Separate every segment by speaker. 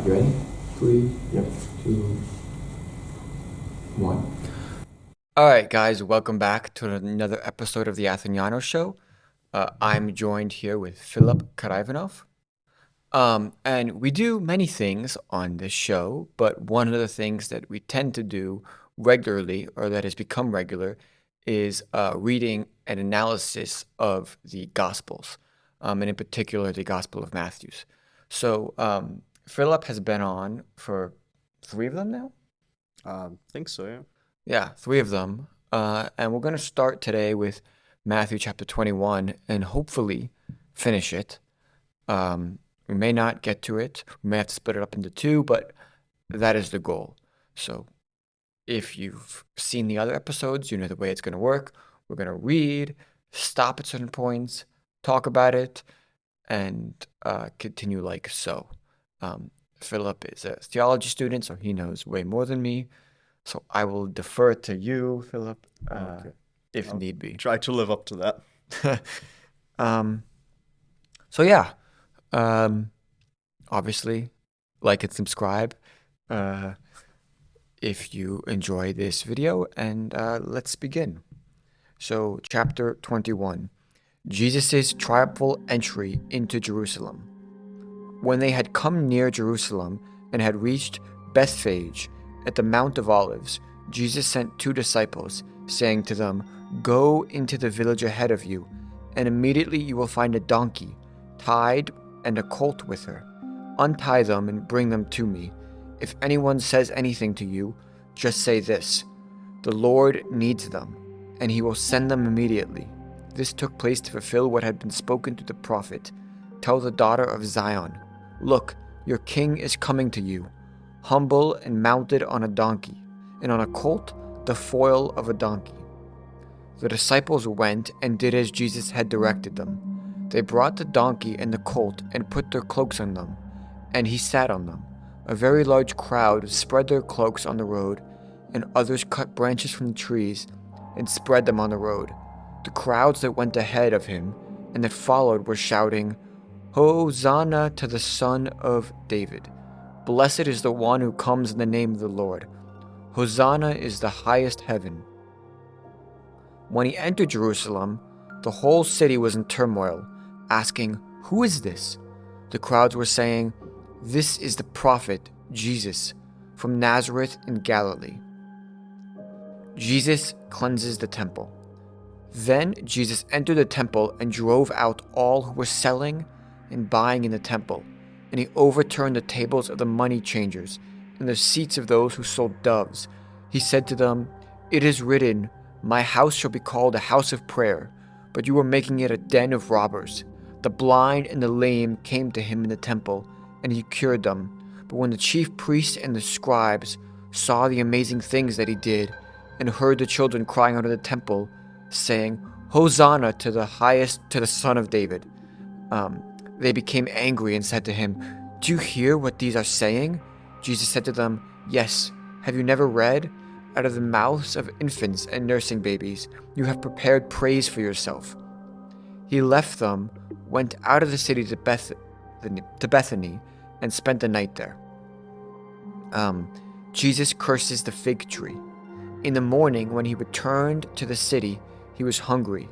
Speaker 1: You ready? 3,
Speaker 2: Yep.
Speaker 1: 2, 1.
Speaker 3: All right, guys, welcome back to another episode of the Atheniano Show. I'm joined here with Filip Karaivanov. And we do many things on this show, but one of the things that we tend to do regularly, or that has become regular, is reading an analysis of the Gospels, and in particular, the Gospel of Matthew. So, Philip has been on for 3 of them now?
Speaker 2: Think so, yeah.
Speaker 3: Yeah, 3 of them. And we're going to start today with Matthew chapter 21 and hopefully finish it. We may not get to it. We may have to split it up into 2, but that is the goal. So if you've seen the other episodes, you know the way it's going to work. We're going to read, stop at certain points, talk about it, and continue like so. Philip is a theology student, so he knows way more than me. So I will defer to you, Philip,
Speaker 2: Okay.
Speaker 3: if
Speaker 2: I'll
Speaker 3: need be.
Speaker 2: Try to live up to that.
Speaker 3: So yeah, obviously, like and subscribe if you enjoy this video, and let's begin. So chapter 21, Jesus' triumphal entry into Jerusalem. When they had come near Jerusalem and had reached Bethphage at the Mount of Olives, Jesus sent 2 disciples, saying to them, "Go into the village ahead of you, and immediately you will find a donkey, tied, and a colt with her. Untie them and bring them to me. If anyone says anything to you, just say this: 'The Lord needs them,' and he will send them immediately." This took place to fulfill what had been spoken to the prophet. "Tell the daughter of Zion, look, your king is coming to you, humble and mounted on a donkey, and on a colt, the foal of a donkey." The disciples went and did as Jesus had directed them. They brought the donkey and the colt and put their cloaks on them, and he sat on them. A very large crowd spread their cloaks on the road, and others cut branches from the trees and spread them on the road. The crowds that went ahead of him and that followed were shouting, "Hosanna to the Son of David! Blessed is the one who comes in the name of the Lord! Hosanna is the highest heaven!" When he entered Jerusalem, the whole city was in turmoil, asking, "Who is this?" The crowds were saying, "This is the prophet Jesus from Nazareth in Galilee." Jesus cleanses the temple. Then Jesus entered the temple and drove out all who were selling and buying in the temple, and he overturned the tables of the money changers and the seats of those who sold doves. He said to them, "It is written, 'My house shall be called a house of prayer,' but you are making it a den of robbers." The blind and the lame came to him in the temple, and he cured them. But when the chief priests and the scribes saw the amazing things that he did, and heard the children crying out of the temple, saying, "Hosanna to the highest, to the Son of David," they became angry and said to him, "Do you hear what these are saying?" Jesus said to them, "Yes. Have you never read? Out of the mouths of infants and nursing babies, you have prepared praise for yourself." He left them, went out of the city to Bethany, and spent the night there. Jesus curses the fig tree. In the morning, when he returned to the city, he was hungry,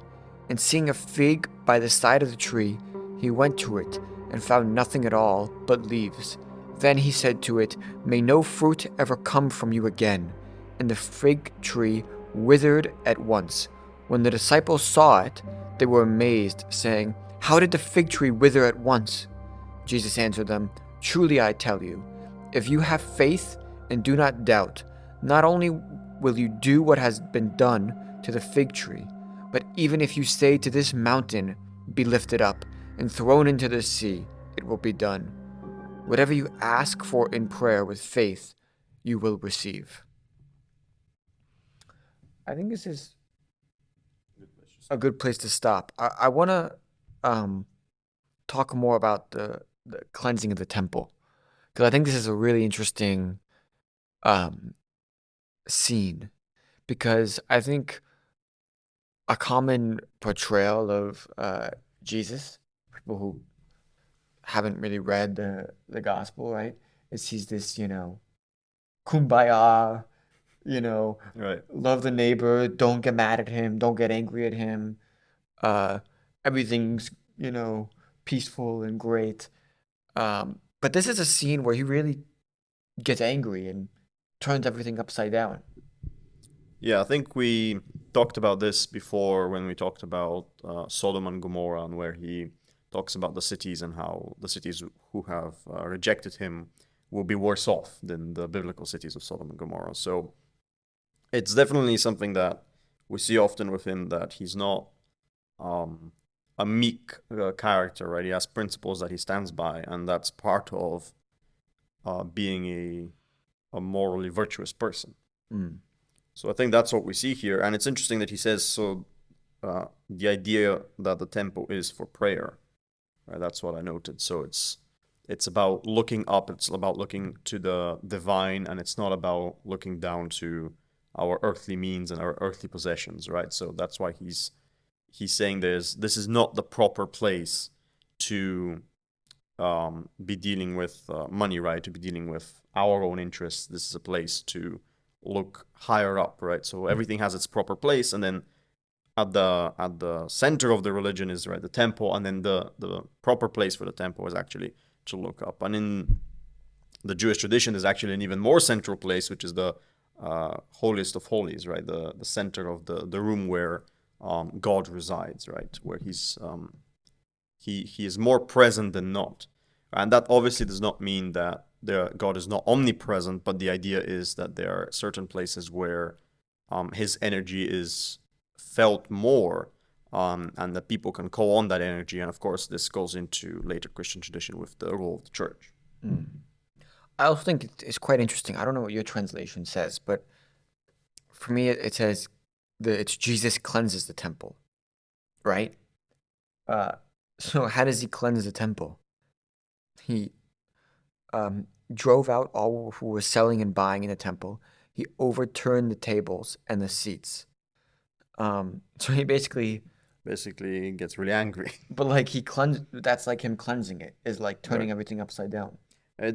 Speaker 3: and seeing a fig by the side of the tree, he went to it and found nothing at all but leaves. Then he said to it, "May no fruit ever come from you again." And the fig tree withered at once. When the disciples saw it, they were amazed, saying, "How did the fig tree wither at once?" Jesus answered them, "Truly I tell you, if you have faith and do not doubt, not only will you do what has been done to the fig tree, but even if you say to this mountain, 'Be lifted up and thrown into the sea,' it will be done. Whatever you ask for in prayer with faith, you will receive." I think this is a good place to stop. I want to talk more about the cleansing of the temple, because I think this is a really interesting um, scene, because I think a common portrayal of Jesus, people who haven't really read the gospel, right, He's this, kumbaya,
Speaker 2: Right.
Speaker 3: love the neighbor, don't get mad at him, don't get angry at him. Uh, everything's, peaceful and great. But this is a scene where he really gets angry and turns everything upside down.
Speaker 2: Yeah, I think we talked about this before when we talked about Sodom and Gomorrah, and where he talks about the cities and how the cities who have rejected him will be worse off than the biblical cities of Sodom and Gomorrah. So it's definitely something that we see often with him, that he's not um, a meek character, right? He has principles that he stands by, and that's part of being a morally virtuous person.
Speaker 3: Mm.
Speaker 2: So I think that's what we see here. And it's interesting that he says, so the idea that the temple is for prayer, right? That's what I noted. So it's about looking up, it's about looking to the divine, and it's not about looking down to our earthly means and our earthly possessions, right? So that's why he's saying this is not the proper place to be dealing with money, right? To be dealing with our own interests. This is a place to look higher up, right? So everything has its proper place, and then at the center of the religion is, right, the temple, and then the proper place for the temple is actually to look up. And in the Jewish tradition, there's actually an even more central place, which is the holiest of holies, right? The center of the room where God resides, right? Where he is more present than not. And that obviously does not mean that God is not omnipresent, but the idea is that there are certain places where his energy is felt more, and that people can call on that energy. And of course, this goes into later Christian tradition with the role of the church.
Speaker 3: Mm. I also think it's quite interesting. I don't know what your translation says, but for me, it says that it's Jesus cleanses the temple, right? Uh, so how does he cleanse the temple? He drove out all who were selling and buying in the temple. He overturned the tables and the seats. So he basically
Speaker 2: Gets really angry.
Speaker 3: But like he cleansed, that's like him cleansing it, is like turning
Speaker 2: Right.
Speaker 3: everything upside down.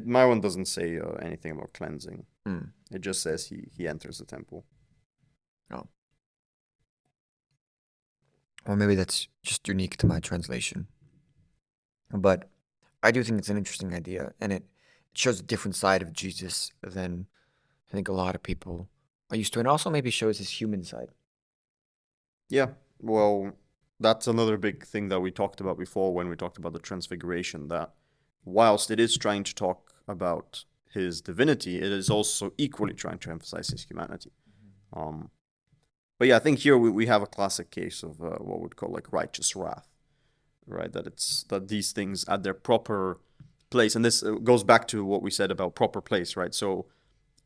Speaker 2: My one doesn't say anything about cleansing.
Speaker 3: Mm.
Speaker 2: It just says he enters the temple.
Speaker 3: Oh. Or maybe that's just unique to my translation. But I do think it's an interesting idea, and it shows a different side of Jesus than I think a lot of people are used to, and also maybe shows his human side.
Speaker 2: Yeah, well, that's another big thing that we talked about before when we talked about the transfiguration, that whilst it is trying to talk about his divinity, it is also equally trying to emphasize his humanity. But yeah, I think here we have a classic case of what we'd call like righteous wrath, right? That these things at their proper place, and this goes back to what we said about proper place, right? So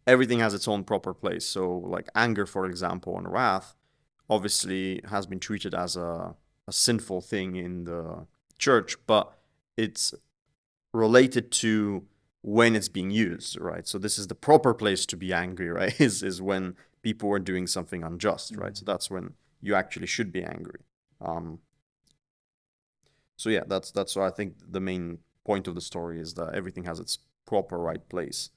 Speaker 2: everything has its own proper place. So like anger, for example, and wrath obviously has been treated as a sinful thing in the church, but it's related to when it's being used, right? So this is the proper place to be angry, right? Is when people are doing something unjust, right? So that's when you actually should be angry. So yeah, that's why I think the main point of the story is that everything has its proper right place.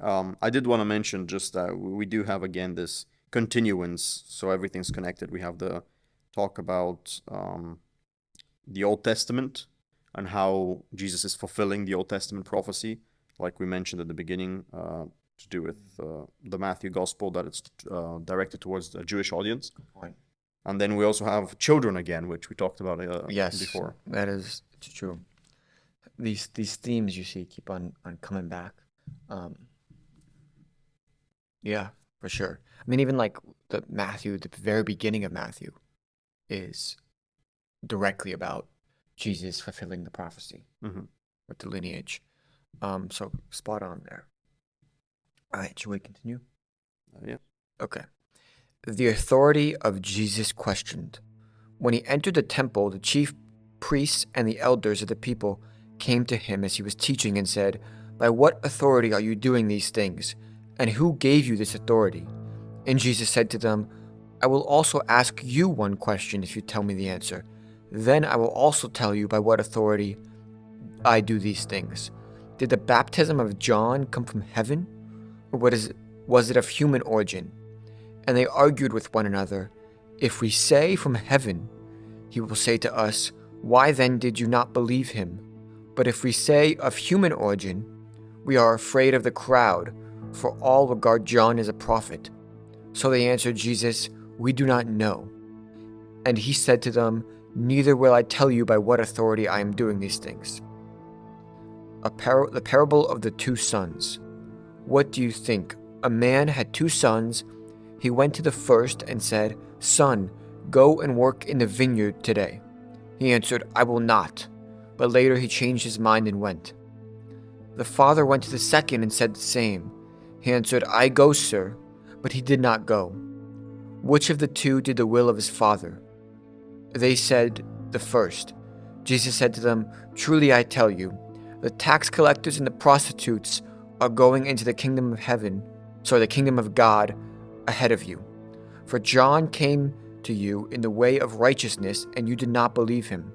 Speaker 2: I did want to mention just that we do have again this continuance, so everything's connected. We have the talk about the Old Testament and how Jesus is fulfilling the Old Testament prophecy, like we mentioned at the beginning, to do with the Matthew Gospel, that it's directed towards the Jewish audience.
Speaker 3: Good point.
Speaker 2: And then we also have children again, which we talked about
Speaker 3: Yes,
Speaker 2: before.
Speaker 3: that is true. These themes you see keep on coming back. Yeah, for sure. I mean, even like the very beginning of Matthew is directly about Jesus fulfilling the prophecy with the lineage. So spot on there. All right, should we continue?
Speaker 2: Yeah.
Speaker 3: Okay. The authority of Jesus questioned. When he entered the temple, the chief priests and the elders of the people came to him as he was teaching and said, "By what authority are you doing these things? And who gave you this authority?" And Jesus said to them, "I will also ask you one question if you tell me the answer. Then I will also tell you by what authority I do these things." Did the baptism of John come from heaven, or was it of human origin? And they argued with one another. If we say from heaven, he will say to us, why then did you not believe him? But if we say of human origin, we are afraid of the crowd, for all regard John as a prophet. So they answered Jesus, we do not know. And he said to them, neither will I tell you by what authority I am doing these things. The parable of the two sons. What do you think? A man had two sons. He went to the first and said, son, go and work in the vineyard today. He answered, I will not. But later he changed his mind and went. The father went to the second and said the same. He answered, I go, sir. But he did not go. Which of the two did the will of his father? They said, the first. Jesus said to them, truly I tell you, the tax collectors and the prostitutes are going into the kingdom of God ahead of you. For John came to you in the way of righteousness, and you did not believe him.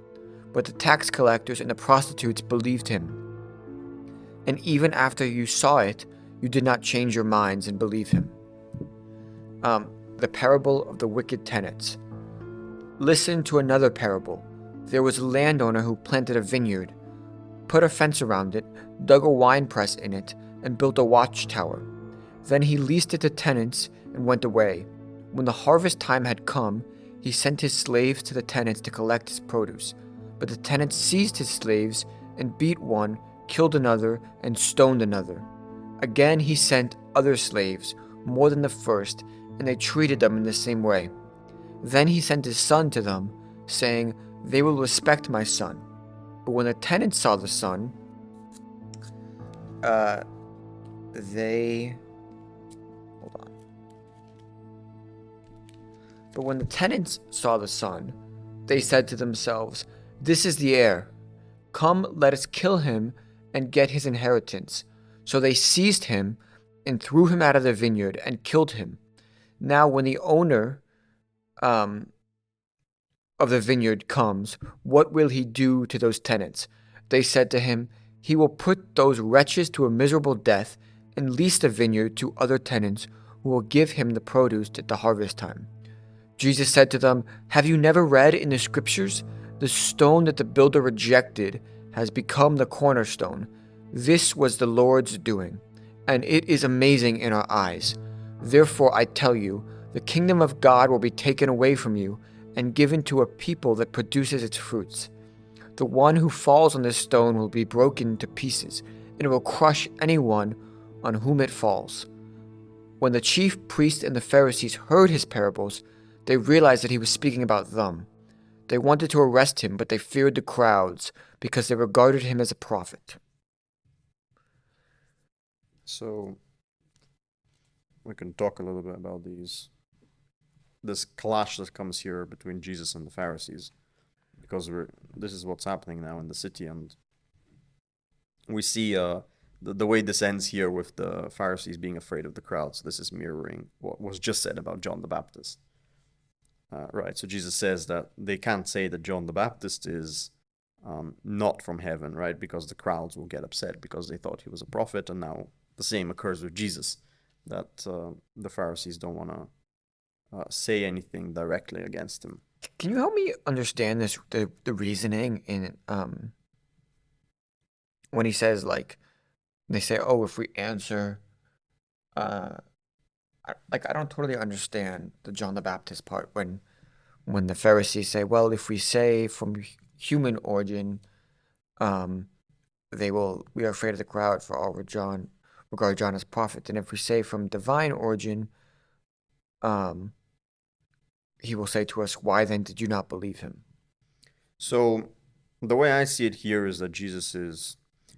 Speaker 3: But the tax collectors and the prostitutes believed him. And even after you saw it, you did not change your minds and believe him. The parable of the wicked tenants. Listen to another parable. There was a landowner who planted a vineyard, put a fence around it, dug a winepress in it, and built a watchtower. Then he leased it to tenants and went away. When the harvest time had come, he sent his slaves to the tenants to collect his produce. But the tenants seized his slaves and beat one, killed another, and stoned another. Again he sent other slaves, more than the first, and they treated them in the same way. Then he sent his son to them, saying, they will respect my son. But when the tenants saw the son, But when the tenants saw the son, they said to themselves, this is the heir. Come, let us kill him and get his inheritance. So they seized him and threw him out of the vineyard and killed him. Now when the owner of the vineyard comes, what will he do to those tenants? They said to him, he will put those wretches to a miserable death and lease the vineyard to other tenants who will give him the produce at the harvest time. Jesus said to them, have you never read in the scriptures, the stone that the builder rejected has become the cornerstone? This was the Lord's doing, and it is amazing in our eyes. Therefore I tell you, the kingdom of God will be taken away from you and given to a people that produces its fruits. The one who falls on this stone will be broken to pieces, and it will crush anyone on whom it falls. When the chief priests and the Pharisees heard his parables, they realized that he was speaking about them. They wanted to arrest him, but they feared the crowds because they regarded him as a prophet.
Speaker 2: So we can talk a little bit about this clash that comes here between Jesus and the Pharisees, because this is what's happening now in the city, and we see the way this ends here with the Pharisees being afraid of the crowds. This is mirroring what was just said about John the Baptist. Right, so Jesus says that they can't say that John the Baptist is not from heaven, right? Because the crowds will get upset because they thought he was a prophet, and now the same occurs with Jesus, that the Pharisees don't want to say anything directly against him.
Speaker 3: Can you help me understand the reasoning in when he says, like, they say, oh, if we answer, I don't totally understand the John the Baptist part when the Pharisees say, well, if we say from human origin, we are afraid of the crowd, for all regard John as prophet. And if we say from divine origin, he will say to us, why then did you not believe him?
Speaker 2: So the way I see it here is that Jesus is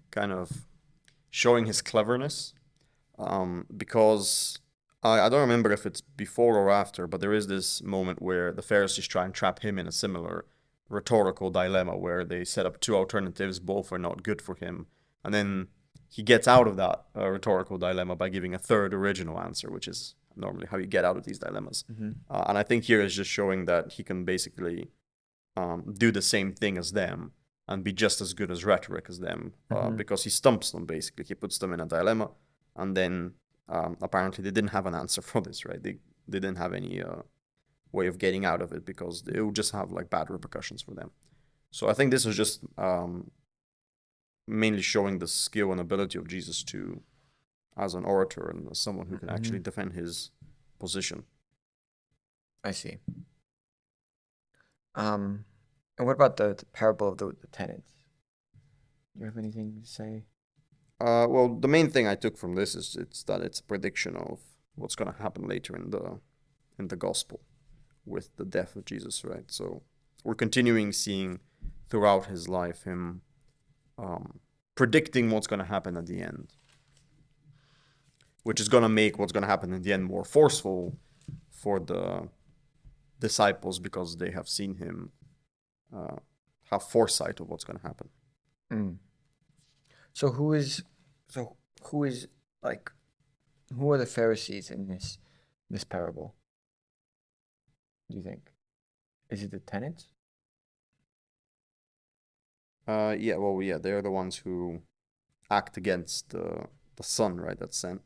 Speaker 2: kind of showing his cleverness, because I don't remember if it's before or after, but there is this moment where the Pharisees try and trap him in a similar rhetorical dilemma where they set up two alternatives, both are not good for him, and then he gets out of that rhetorical dilemma by giving a third original answer, which is normally how you get out of these dilemmas.
Speaker 3: Mm-hmm.
Speaker 2: And I think here is just showing that he can basically do the same thing as them, and be just as good as rhetoric as them,
Speaker 3: Mhm.
Speaker 2: because he stumps them, basically. He puts them in a dilemma, and then apparently they didn't have an answer for this, right? They didn't have any way of getting out of it, because it would just have like bad repercussions for them. So I think this is just mainly showing the skill and ability of Jesus to, as an orator and as someone who can actually
Speaker 3: Mhm.
Speaker 2: defend his position.
Speaker 3: I see. And what about the parable of the tenants? Do you have anything to say?
Speaker 2: Well, the main thing I took from this is it's a prediction of what's going to happen later in the gospel with the death of Jesus, right? So we're continuing seeing throughout his life him predicting what's going to happen at the end, which is going to make what's going to happen in the end more forceful for the disciples, because they have seen him have foresight of what's going to happen.
Speaker 3: Mm. So who is who is like who are the Pharisees in this parable? Do you think? Is it the tenants?
Speaker 2: Yeah, they're the ones who act against the son, right? That's sent.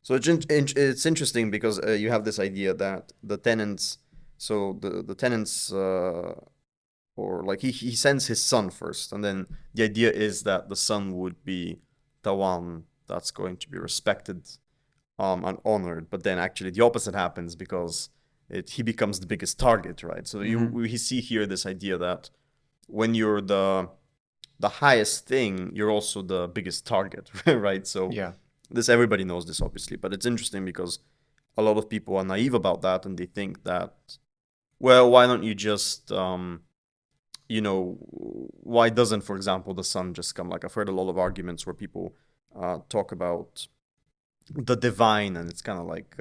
Speaker 2: So it's interesting because you have this idea that the tenants, so the tenants, or like he sends his son first, and then the idea is that the son would be the one that's going to be respected and honored, but then actually the opposite happens, because he becomes the biggest target, right? So we see here this idea that when you're the highest thing, you're also the biggest target, right? So
Speaker 3: Yeah.
Speaker 2: this, everybody knows this, obviously, but it's interesting because a lot of people are naive about that, and they think that, well, why don't you just why doesn't, for example, the son just come? Like, I've heard a lot of arguments where people talk about the divine, and it's kind of like,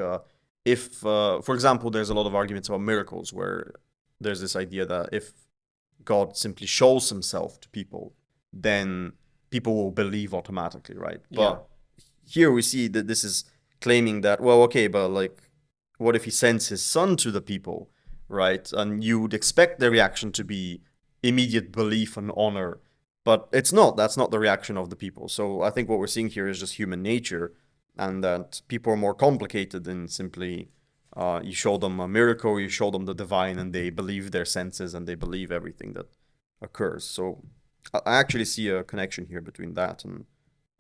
Speaker 2: if for example, there's a lot of arguments about miracles, where there's this idea that if God simply shows himself to people, then people will believe automatically, right?
Speaker 3: Yeah.
Speaker 2: But here we see that this is claiming that, well, okay, but like, what if he sends his son to the people, right? And you would expect the reaction to be immediate belief and honor, but it's not. That's not the reaction of the people. So I think what we're seeing here is just human nature, and that people are more complicated than simply you show them a miracle, you show them the divine, and they believe their senses and they believe everything that occurs. So I actually see a connection here between that and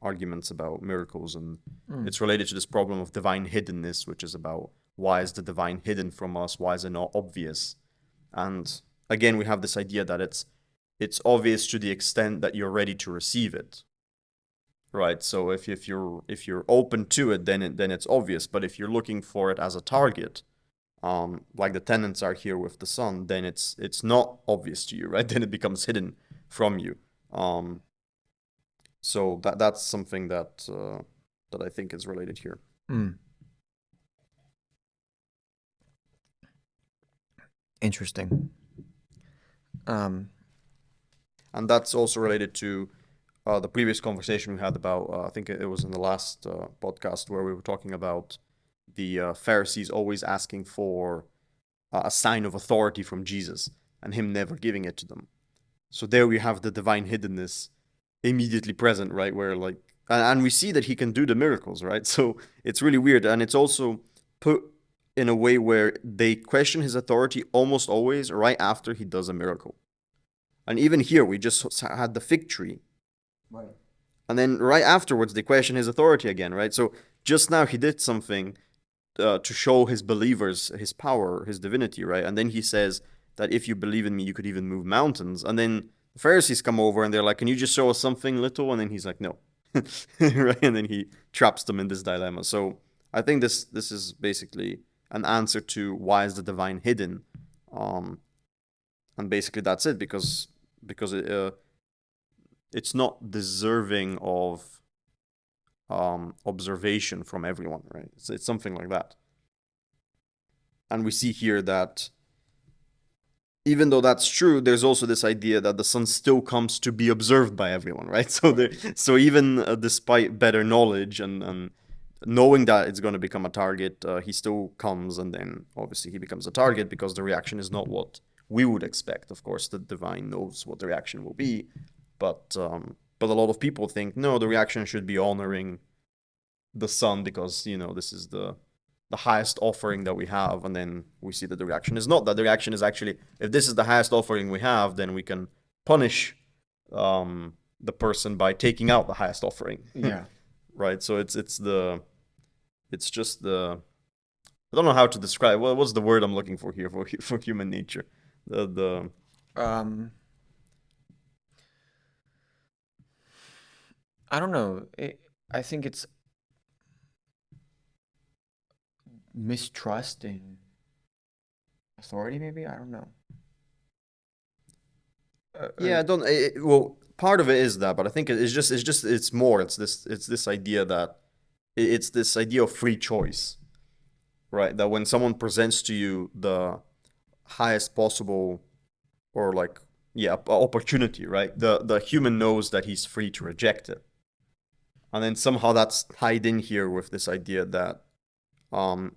Speaker 2: arguments about miracles, and it's related to this problem of divine hiddenness, which is about, why is the divine hidden from us? Why is it not obvious? And again, we have this idea that it's obvious to the extent that you're ready to receive it, right? So if you're open to it, then it's obvious. But if you're looking for it as a target, like the tenants are here with the son, then it's not obvious to you, right? Then it becomes hidden from you. So that's something that that I think is related here.
Speaker 3: Interesting.
Speaker 2: And that's also related to the previous conversation we had about, I think it was in the last podcast, where we were talking about the Pharisees always asking for a sign of authority from Jesus, and him never giving it to them. So there we have the divine hiddenness immediately present, right? Where like, and we see that he can do the miracles, right? So it's really weird, and it's also put in a way where they question his authority almost always right after he does a miracle. And even here, we just had the fig tree,
Speaker 3: Right.
Speaker 2: and then right afterwards they question his authority again, right? So just now he did something to show his believers his power, his divinity, right? And then he says that if you believe in me, you could even move mountains. And then the Pharisees come over and they're like, "Can you just show us something little?" And then he's like, "No," right? And then he traps them in this dilemma. So I think this is basically an answer to, why is the divine hidden, and basically that's it, because it's not deserving of observation from everyone, right? It's something like that. And we see here that even though that's true, there's also this idea that the sun still comes to be observed by everyone, right? So even despite better knowledge and knowing that it's going to become a target, he still comes, and then obviously he becomes a target because the reaction is not what we would expect. Of course, the divine knows what the reaction will be, but a lot of people think no, the reaction should be honoring the son because this is the highest offering that we have, and then we see that the reaction is not that. The reaction is actually, if this is the highest offering we have, then we can punish the person by taking out the highest offering.
Speaker 3: Yeah.
Speaker 2: Right. So it's just the, I don't know how to describe, what's the word I'm looking for here for human nature. The
Speaker 3: I don't know. I think it's mistrust in authority, maybe. I don't know.
Speaker 2: Yeah, I don't. Well, part of it is that, but I think it's more. It's this idea that it's this idea of free choice, right? That when someone presents to you the highest possible, or like, yeah, opportunity, right? The human knows that he's free to reject it, and then somehow that's tied in here with this idea that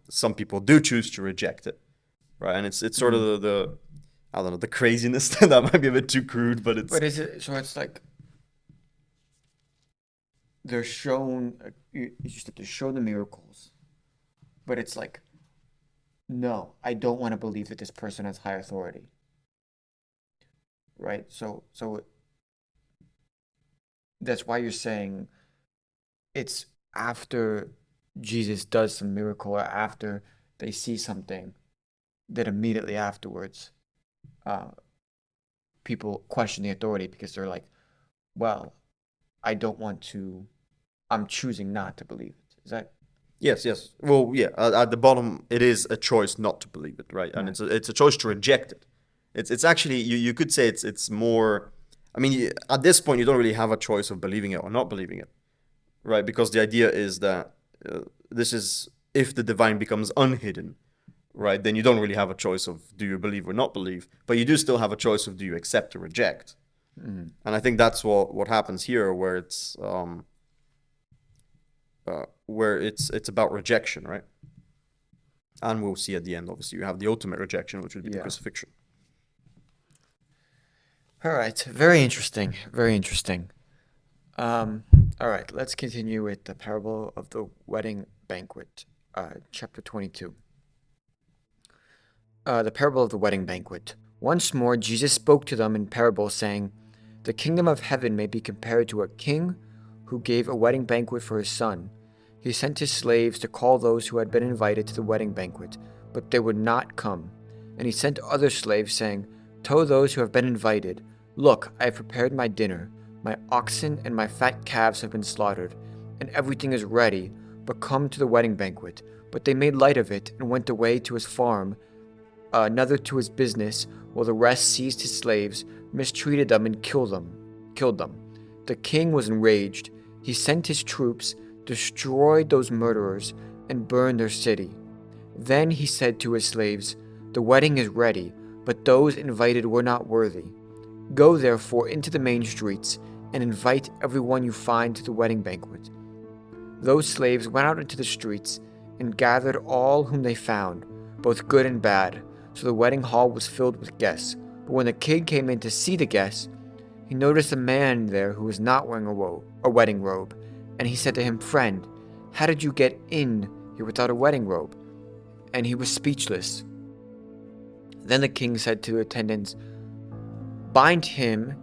Speaker 2: some people do choose to reject it, right? And it's sort of the I don't know, the craziness. That might be a bit too crude, but it's
Speaker 3: But is it so? It's like they're shown. You just have to show the miracles, but it's like, no, I don't want to believe that this person has high authority, right? So that's why you're saying it's after Jesus does some miracle or after they see something that immediately afterwards, uh, people question the authority because they're like, well, I don't want to, I'm choosing not to believe it. Is that
Speaker 2: yes. Well, yeah. At the bottom, it is a choice not to believe it, right? And
Speaker 3: right?
Speaker 2: it's a choice to reject it. It's actually, you could say it's more. I mean, at this point, you don't really have a choice of believing it or not believing it, right? Because the idea is that this is, if the divine becomes unhidden, right? Then you don't really have a choice of do you believe or not believe, but you do still have a choice of do you accept or reject.
Speaker 3: Mm.
Speaker 2: And I think that's what happens here, where it's about rejection, right? And we'll see at the end, obviously, you have the ultimate rejection, which would be the
Speaker 3: Yeah.
Speaker 2: crucifixion.
Speaker 3: All right. Very interesting. Very interesting. All right. Let's continue with the parable of the wedding banquet, chapter 22. The parable of the wedding banquet. Once more, Jesus spoke to them in parables, saying, "The kingdom of heaven may be compared to a king who gave a wedding banquet for his son. He sent his slaves to call those who had been invited to the wedding banquet, but they would not come. And he sent other slaves, saying, 'Tell those who have been invited, look, I have prepared my dinner. My oxen and my fat calves have been slaughtered, and everything is ready, but come to the wedding banquet.' But they made light of it and went away to his farm, another to his business, while the rest seized his slaves, mistreated them, and killed them. The king was enraged. He sent his troops, destroyed those murderers, and burned their city. Then he said to his slaves, 'The wedding is ready, but those invited were not worthy. Go therefore into the main streets, and invite everyone you find to the wedding banquet.' Those slaves went out into the streets, and gathered all whom they found, both good and bad. So the wedding hall was filled with guests. But when the king came in to see the guests, he noticed a man there who was not wearing a wedding robe. And he said to him, 'Friend, how did you get in here without a wedding robe?' And he was speechless. Then the king said to the attendants, 'Bind him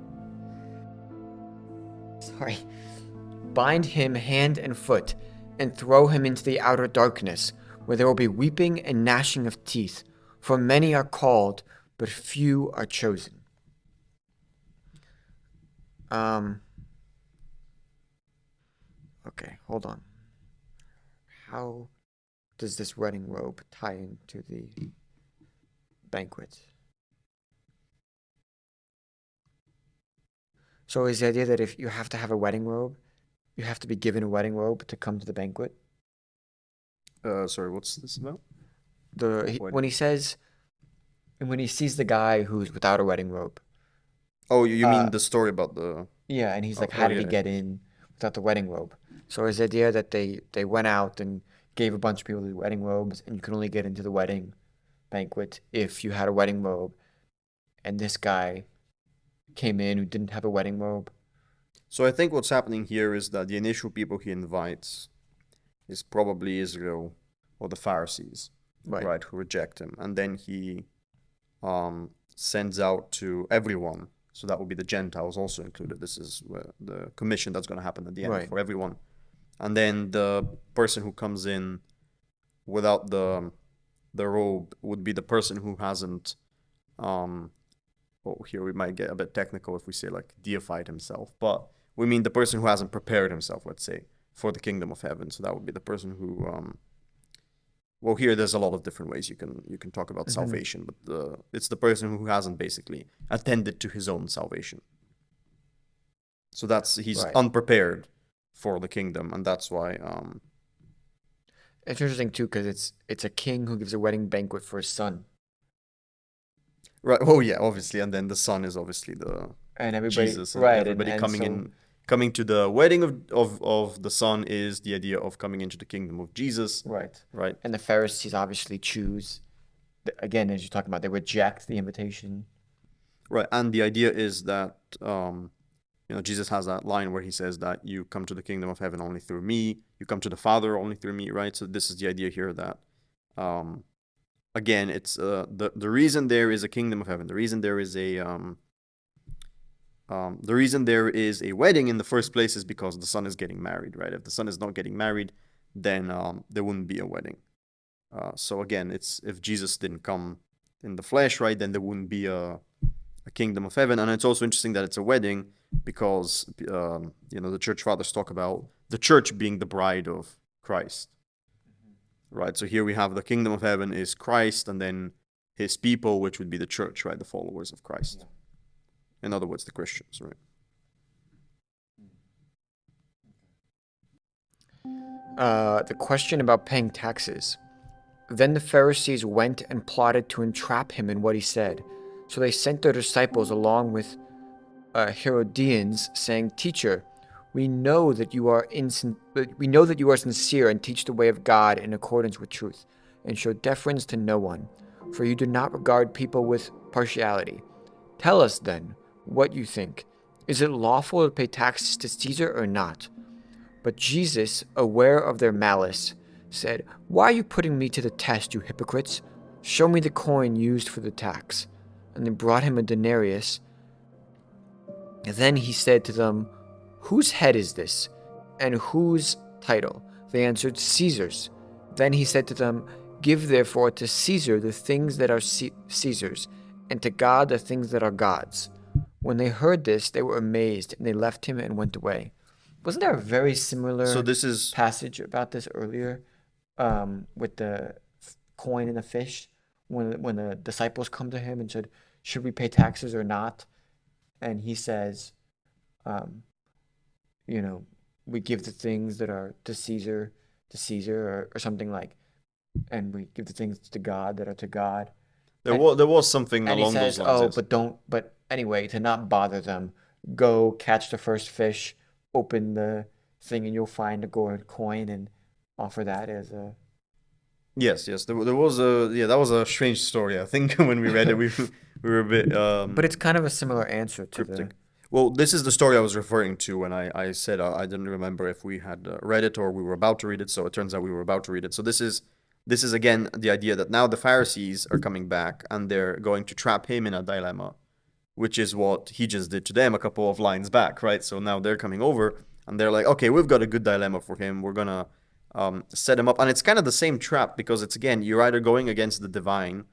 Speaker 3: hand and foot, and throw him into the outer darkness, where there will be weeping and gnashing of teeth. For many are called, but few are chosen.'" Okay, hold on. How does this wedding robe tie into the banquet? So is the idea that if you have to have a wedding robe, you have to be given a wedding robe to come to the banquet?
Speaker 2: Sorry, what's this about?
Speaker 3: When he says, and when he sees the guy who's without a wedding robe,
Speaker 2: Oh, you mean the story about the?
Speaker 3: yeah, and he's like,
Speaker 2: Oh,
Speaker 3: how did he
Speaker 2: yeah.
Speaker 3: get in without the wedding robe? So is the idea that they went out and gave a bunch of people the wedding robes, and you can only get into the wedding banquet if you had a wedding robe, and this guy came in who didn't have a wedding robe.
Speaker 2: So I think what's happening here is that the initial people he invites is probably Israel or the Pharisees,
Speaker 3: Right.
Speaker 2: right, who reject him. And then he sends out to everyone. So that would be the Gentiles also included. This is the commission that's going to happen at the end
Speaker 3: Right.
Speaker 2: for everyone. And then the person who comes in without the robe would be the person who hasn't well, here we might get a bit technical if we say like deified himself, but we mean the person who hasn't prepared himself, let's say, for the kingdom of heaven. So that would be the person who well, here there's a lot of different ways you can talk about salvation, but it's the person who hasn't basically attended to his own salvation. So that's he's
Speaker 3: Right.
Speaker 2: unprepared for the kingdom, and that's why
Speaker 3: It's interesting too because it's a king who gives a wedding banquet for his son,
Speaker 2: right. Oh yeah, obviously, and then the son is obviously the
Speaker 3: and everybody
Speaker 2: Jesus, and
Speaker 3: right,
Speaker 2: everybody
Speaker 3: and
Speaker 2: coming
Speaker 3: so
Speaker 2: in, coming to the wedding of the son is the idea of coming into the kingdom of Jesus,
Speaker 3: right,
Speaker 2: right?
Speaker 3: and the Pharisees obviously choose again as you're talking about they reject the invitation.
Speaker 2: Right, and the idea is that Jesus has that line where he says that you come to the kingdom of heaven only through me, you come to the Father only through me, right? So this is the idea here that again, it's the reason there is a kingdom of heaven, the reason there is a wedding in the first place is because the son is getting married, right? If the son is not getting married, then there wouldn't be a wedding. So again, it's if Jesus didn't come in the flesh, right, then there wouldn't be a kingdom of heaven. And it's also interesting that it's a wedding because the church fathers talk about the church being the bride of Christ, right? So here we have the kingdom of heaven is Christ, and then his people, which would be the church, right, the followers of Christ. In other words, the Christians, right?
Speaker 3: The question about paying taxes. Then the Pharisees went and plotted to entrap him in what he said. So they sent their disciples along with Herodians, saying, "Teacher, we know that you are sincere and teach the way of God in accordance with truth, and show deference to no one, for you do not regard people with partiality. Tell us then what you think. Is it lawful to pay taxes to Caesar or not?" But Jesus, aware of their malice, said, "Why are you putting me to the test, you hypocrites? Show me the coin used for the tax." And they brought him a denarius. And then he said to them, "Whose head is this, and whose title?" They answered, "Caesar's." Then he said to them, "Give therefore to Caesar the things that are Caesar's, and to God the things that are God's." When they heard this, they were amazed, and they left him and went away. Wasn't there a very
Speaker 2: So
Speaker 3: similar
Speaker 2: this is
Speaker 3: passage about this earlier, with the coin and the fish, when the disciples come to him and said, "Should we pay taxes or not?" And he says, um, you know, "We give the things that are to Caesar, or something like, and we give the things to God that are to God."
Speaker 2: there
Speaker 3: And
Speaker 2: was something
Speaker 3: and he
Speaker 2: along those
Speaker 3: says,
Speaker 2: lines,
Speaker 3: "Oh,
Speaker 2: yes.
Speaker 3: but don't. But anyway, to not bother them, go catch the first fish, open the thing, and you'll find a gold coin, and offer that as a."
Speaker 2: Yes, yes. There was that was a strange story. I think when we read it, we were a bit
Speaker 3: But it's kind of a similar answer to the.
Speaker 2: cryptic. Well, this is the story I was referring to when I said I didn't remember if we had read it or we were about to read it. So it turns out we were about to read it. So this is again the idea that now the Pharisees are coming back and they're going to trap him in a dilemma, which is what he just did to them a couple of lines back, right? So now they're coming over and they're like, okay, we've got a good dilemma for him. We're gonna set him up, and it's kind of the same trap because it's again you're either going against the divine,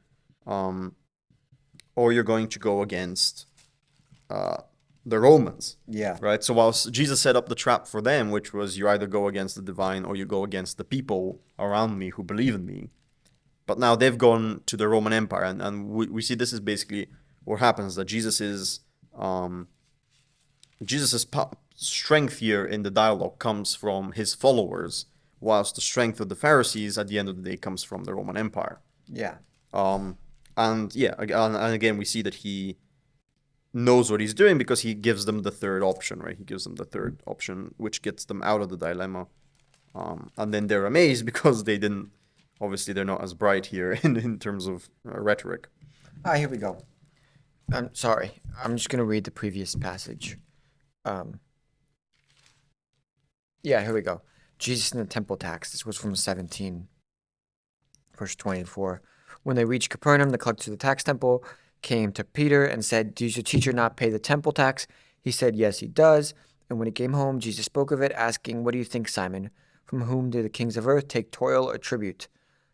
Speaker 2: or you're going to go against the Romans,
Speaker 3: Yeah.
Speaker 2: right? So whilst Jesus set up the trap for them, which was you either go against the divine or you go against the people around me who believe in me. But now they've gone to the Roman Empire, and we see this is basically what happens, that Jesus's strength here in the dialogue comes from his followers, whilst the strength of the Pharisees at the end of the day comes from the Roman Empire.
Speaker 3: Yeah.
Speaker 2: And yeah, and again we see that he knows what he's doing because he gives them the third option, right? He gives them the third option, which gets them out of the dilemma. And then they're amazed because they didn't. Obviously, they're not as bright here in terms of rhetoric.
Speaker 3: Ah, here we go. I'm sorry. I'm just gonna read the previous passage. Um, yeah, here we go. Jesus and the temple tax. This was from 17, verse 24. When they reached Capernaum, the collectors of the tax temple came to Peter and said, "Does your teacher not pay the temple tax?" He said, "Yes, he does." And when he came home, Jesus spoke of it, asking, "What do you think, Simon? From whom do the kings of earth take toil or tribute?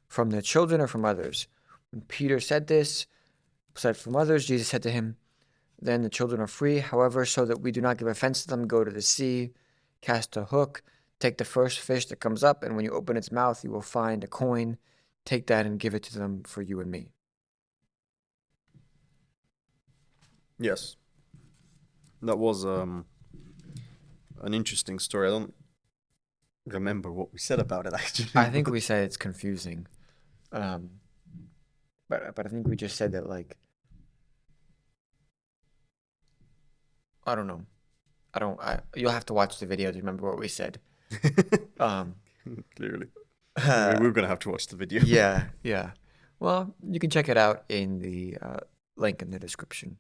Speaker 3: From their children or from others?" When Peter said from others, Jesus said to him, "Then the children are free. However, so that we do not give offense to them, go to the sea, cast a hook, take the first fish that comes up, and when you open its mouth, you will find a coin. Take that and give it to them for you and me."
Speaker 2: Yes, that was an interesting story. I don't remember what we said about it actually.
Speaker 3: I think we said it's confusing, um, but I think we just said that I don't know. You'll have to watch the video to remember what we said. Um,
Speaker 2: Clearly, we're gonna have to watch the video.
Speaker 3: yeah, yeah. Well, you can check it out in the link in the description.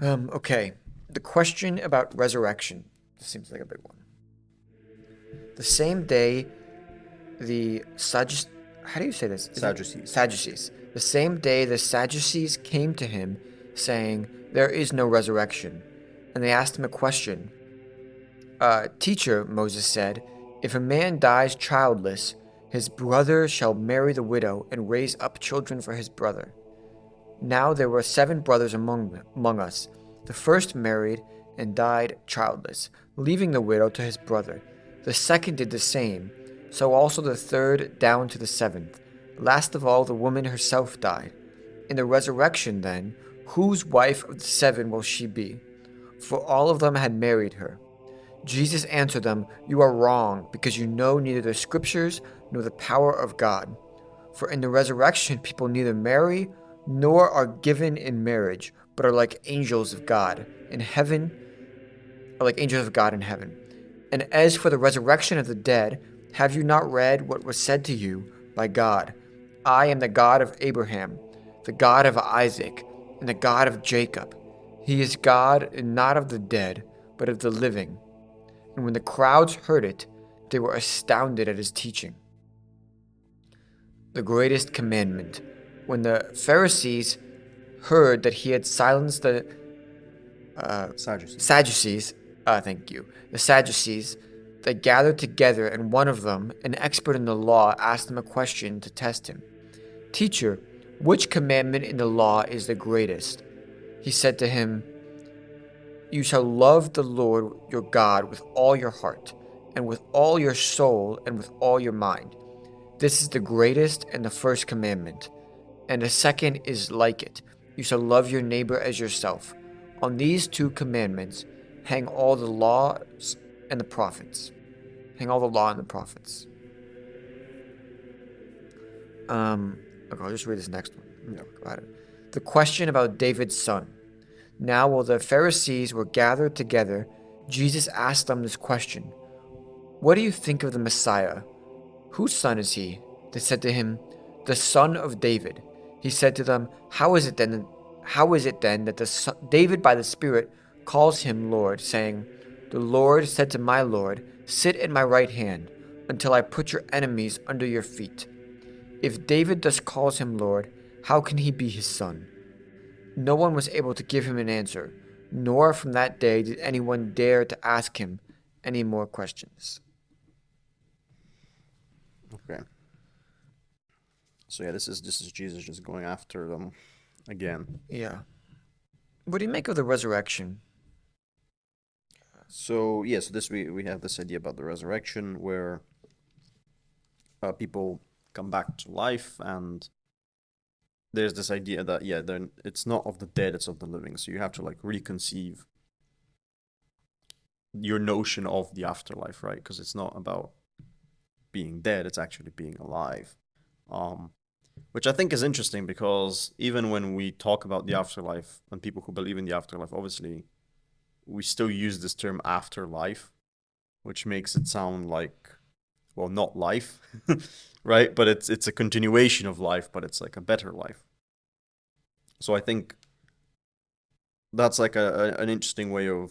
Speaker 3: Okay. The question about resurrection. This seems like a big one. The same day, the Sadducees. How do you say this?
Speaker 2: Sadducees.
Speaker 3: Sadducees. The same day, the Sadducees came to him, saying, "There is no resurrection." And they asked him a question. "Teacher," Moses said, "if a man dies childless, his brother shall marry the widow and raise up children for his brother. Now there were 7 brothers among us. The first married and died childless, leaving the widow to his brother. The second did the same, so also the third down to the 7th. Last of all, the woman herself died. In the resurrection, then, whose wife of the 7 will she be? For all of them had married her." Jesus answered them, "You are wrong, because you know neither the Scriptures nor the power of God. For in the resurrection, people neither marry nor are given in marriage, but are like angels of God in heaven, or like angels of God in heaven. And as for the resurrection of the dead, have you not read what was said to you by God? I am the God of Abraham, the God of Isaac, and the God of Jacob. He is God not of the dead, but of the living." And when the crowds heard it, they were astounded at his teaching. The greatest commandment. When the Pharisees heard that he had silenced the
Speaker 2: Sadducees.
Speaker 3: Sadducees, thank you, the Sadducees, they gathered together, and one of them, an expert in the law, asked him a question to test him. "Teacher, which commandment in the law is the greatest?" He said to him, "You shall love the Lord your God with all your heart, and with all your soul, and with all your mind. This is the greatest and the first commandment. And the second is like it. You shall love your neighbor as yourself. On these 2 commandments hang all the laws and the prophets." Hang all the law and the prophets. Okay, I'll just read this next one.
Speaker 2: Yeah.
Speaker 3: About it. The question about David's son. Now, while the Pharisees were gathered together, Jesus asked them this question: "What do you think of the Messiah? Whose son is he?" They said to him, "The son of David." He said to them, How is it then that David by the Spirit calls him Lord, saying, 'The Lord said to my Lord, sit at my right hand, until I put your enemies under your feet?' If David thus calls him Lord, how can he be his son?" No one was able to give him an answer, nor from that day did anyone dare to ask him any more questions.
Speaker 2: Okay. So yeah, this is Jesus just going after them again.
Speaker 3: Yeah. What do you make of the resurrection?
Speaker 2: So yeah, so this we have this idea about the resurrection where people come back to life, and there's this idea that then it's not of the dead, it's of the living. So you have to like reconceive your notion of the afterlife, right? Because it's not about being dead, it's actually being alive. Which I think is interesting, because even when we talk about the afterlife and people who believe in the afterlife, obviously we still use this term afterlife, which makes it sound like, well, not life, right? But it's a continuation of life, but it's like a better life. So I think that's like an interesting way of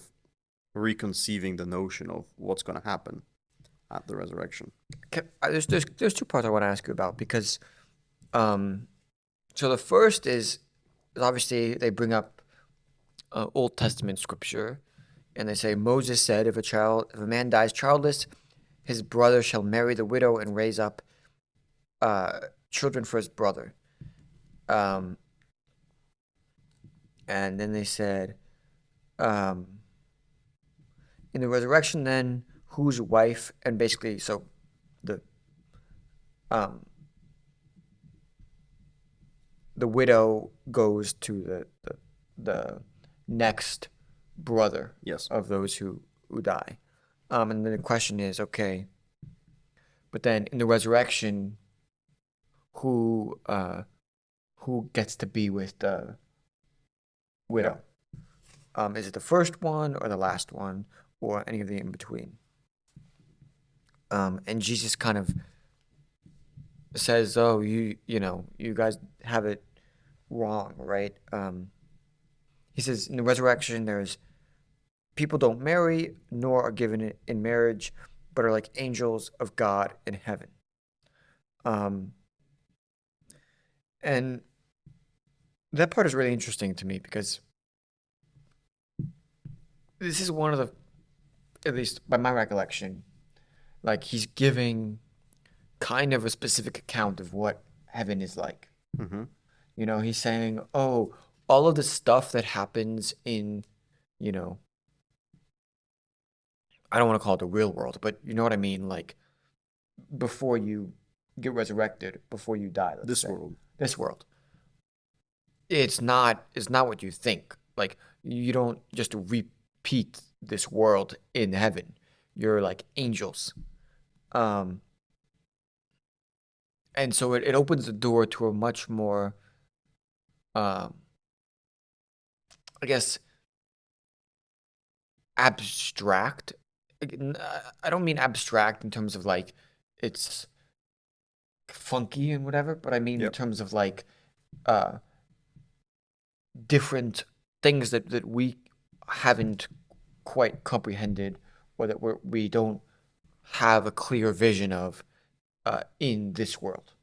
Speaker 2: reconceiving the notion of what's going to happen at the resurrection.
Speaker 3: There's two parts I want to ask you about because so the first is obviously they bring up Old Testament scripture, and they say Moses said, if a man dies childless, his brother shall marry the widow and raise up children for his brother. And then they said, in the resurrection, then whose wife, and basically, so the um, the widow goes to the next brother
Speaker 2: Yes.
Speaker 3: of those who die. And then the question is, okay, but then in the resurrection, who gets to be with the widow? Is it the first one or the last one or any of the in between? And Jesus kind of says, "Oh, you guys have it wrong, right?" He says in the resurrection, there's people don't marry nor are given in marriage, but are like angels of God in heaven. And that part is really interesting to me because this is one of the, at least by my recollection, like he's giving kind of a specific account of what heaven is like.
Speaker 2: Mm-hmm.
Speaker 3: You know, he's saying, oh, all of the stuff that happens in, you know, I don't want to call it the real world, but you know what I mean? Like before you get resurrected, before you die, let's say. This world. It's not what you think. Like you don't just repeat this world in heaven. You're like angels. Um, and so it opens the door to a much more, um, I guess, abstract. I don't mean abstract in terms of like it's funky and whatever, but I mean in terms of like uh, different things that we haven't quite comprehended or that we don't have a clear vision of in this world.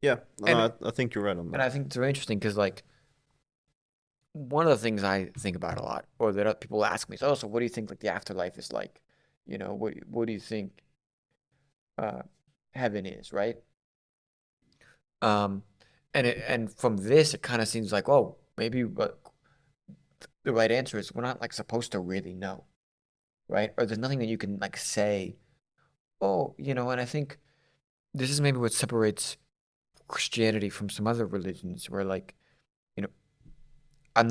Speaker 2: Yeah, I think you're right on that.
Speaker 3: And I think it's very interesting because, like, one of the things I think about a lot, or that other people ask me, is, oh, so what do you think like the afterlife is like? You know, what do you think heaven is, right? And from this, it kind of seems like, oh, maybe what the right answer is we're not like supposed to really know, right? Or there's nothing that you can like say, oh, and I think this is maybe what separates Christianity from some other religions where like, you know, I'm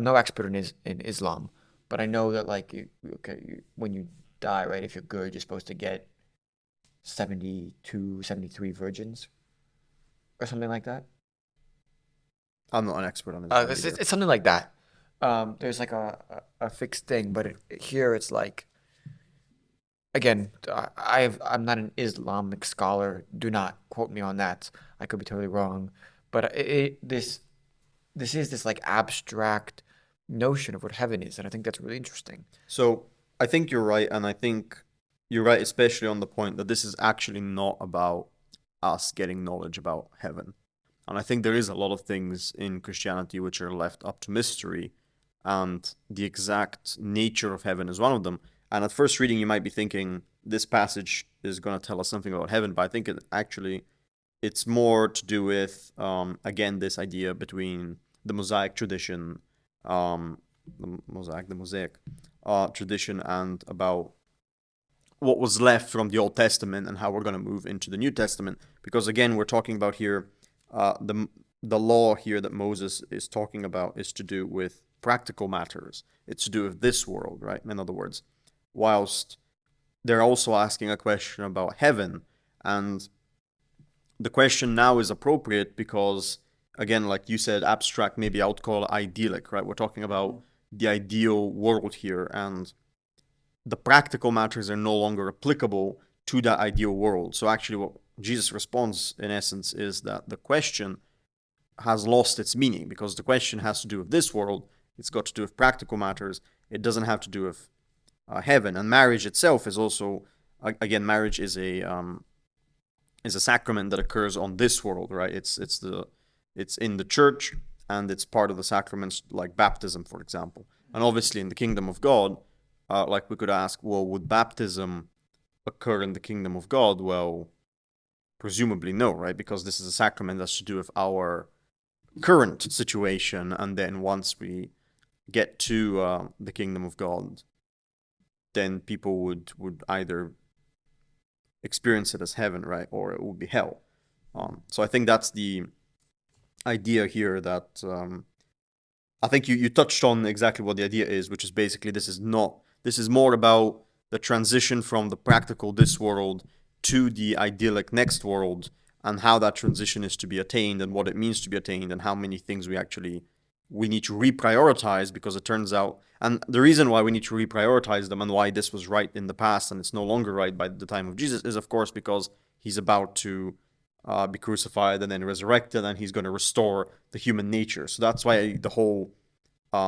Speaker 3: no expert in Islam, but I know that like when you die, right, if you're good, you're supposed to get 72, 73 virgins or something like that.
Speaker 2: I'm not an expert on Islam
Speaker 3: It's something like that. There's like a fixed thing, but here it's like, again, I'm not an Islamic scholar. Do not quote me on that. I could be totally wrong, but this is this like abstract notion of what heaven is, and I think that's really interesting.
Speaker 2: So I think you're right, and I think you're right, especially on the point that this is actually not about us getting knowledge about heaven. And I think there is a lot of things in Christianity which are left up to mystery, and the exact nature of heaven is one of them. And at first reading, you might be thinking this passage is going to tell us something about heaven, but I think it's more to do with again this idea between the Mosaic tradition, the Mosaic tradition, and about what was left from the Old Testament and how we're going to move into the New Testament. Because again, we're talking about here the law here that Moses is talking about is to do with practical matters. It's to do with this world, right? In other words, whilst they're also asking a question about heaven, and the question now is appropriate because, again, like you said, abstract, maybe I would call it idyllic, right? We're talking about the ideal world here, and the practical matters are no longer applicable to that ideal world. So actually what Jesus responds, in essence, is that the question has lost its meaning, because the question has to do with this world. It's got to do with practical matters. It doesn't have to do with heaven. And marriage itself is also, again, marriage is a sacrament that occurs on this world, right? It's in the church, and it's part of the sacraments like baptism, for example. And obviously, in the kingdom of God, like we could ask, well, would baptism occur in the kingdom of God? Well, presumably no, right? Because this is a sacrament that's to do with our current situation, and then once we get to the kingdom of God, then people would either experience it as heaven, right, or it would be hell. So I think that's the idea here, that I think you touched on exactly what the idea is, which is basically this is more about the transition from the practical this world to the idyllic next world, and how that transition is to be attained, and what it means to be attained, and how many things we need to reprioritize, because it turns out, and the reason why we need to reprioritize them, and why this was right in the past and it's no longer right by the time of Jesus, is of course because he's about to be crucified and then resurrected, and he's going to restore the human nature. So that's why the whole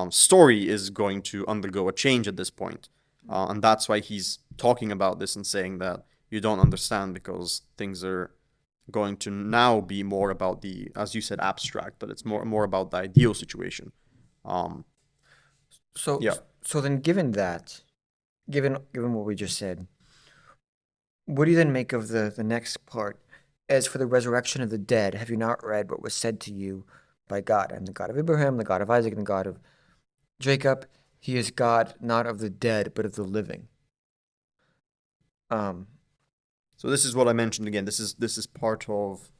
Speaker 2: story is going to undergo a change at this point. And that's why he's talking about this and saying that you don't understand, because things are going to now be more about the, as you said, abstract, but it's more about the ideal situation.
Speaker 3: So
Speaker 2: Yeah.
Speaker 3: so then, given that, given what we just said, what do you then make of the next part? As for the resurrection of the dead, have you not read what was said to you by God? I am the God of Abraham, the God of Isaac, and the God of Jacob. He is God not of the dead, but of the living.
Speaker 2: So this is what I mentioned again. This is part of,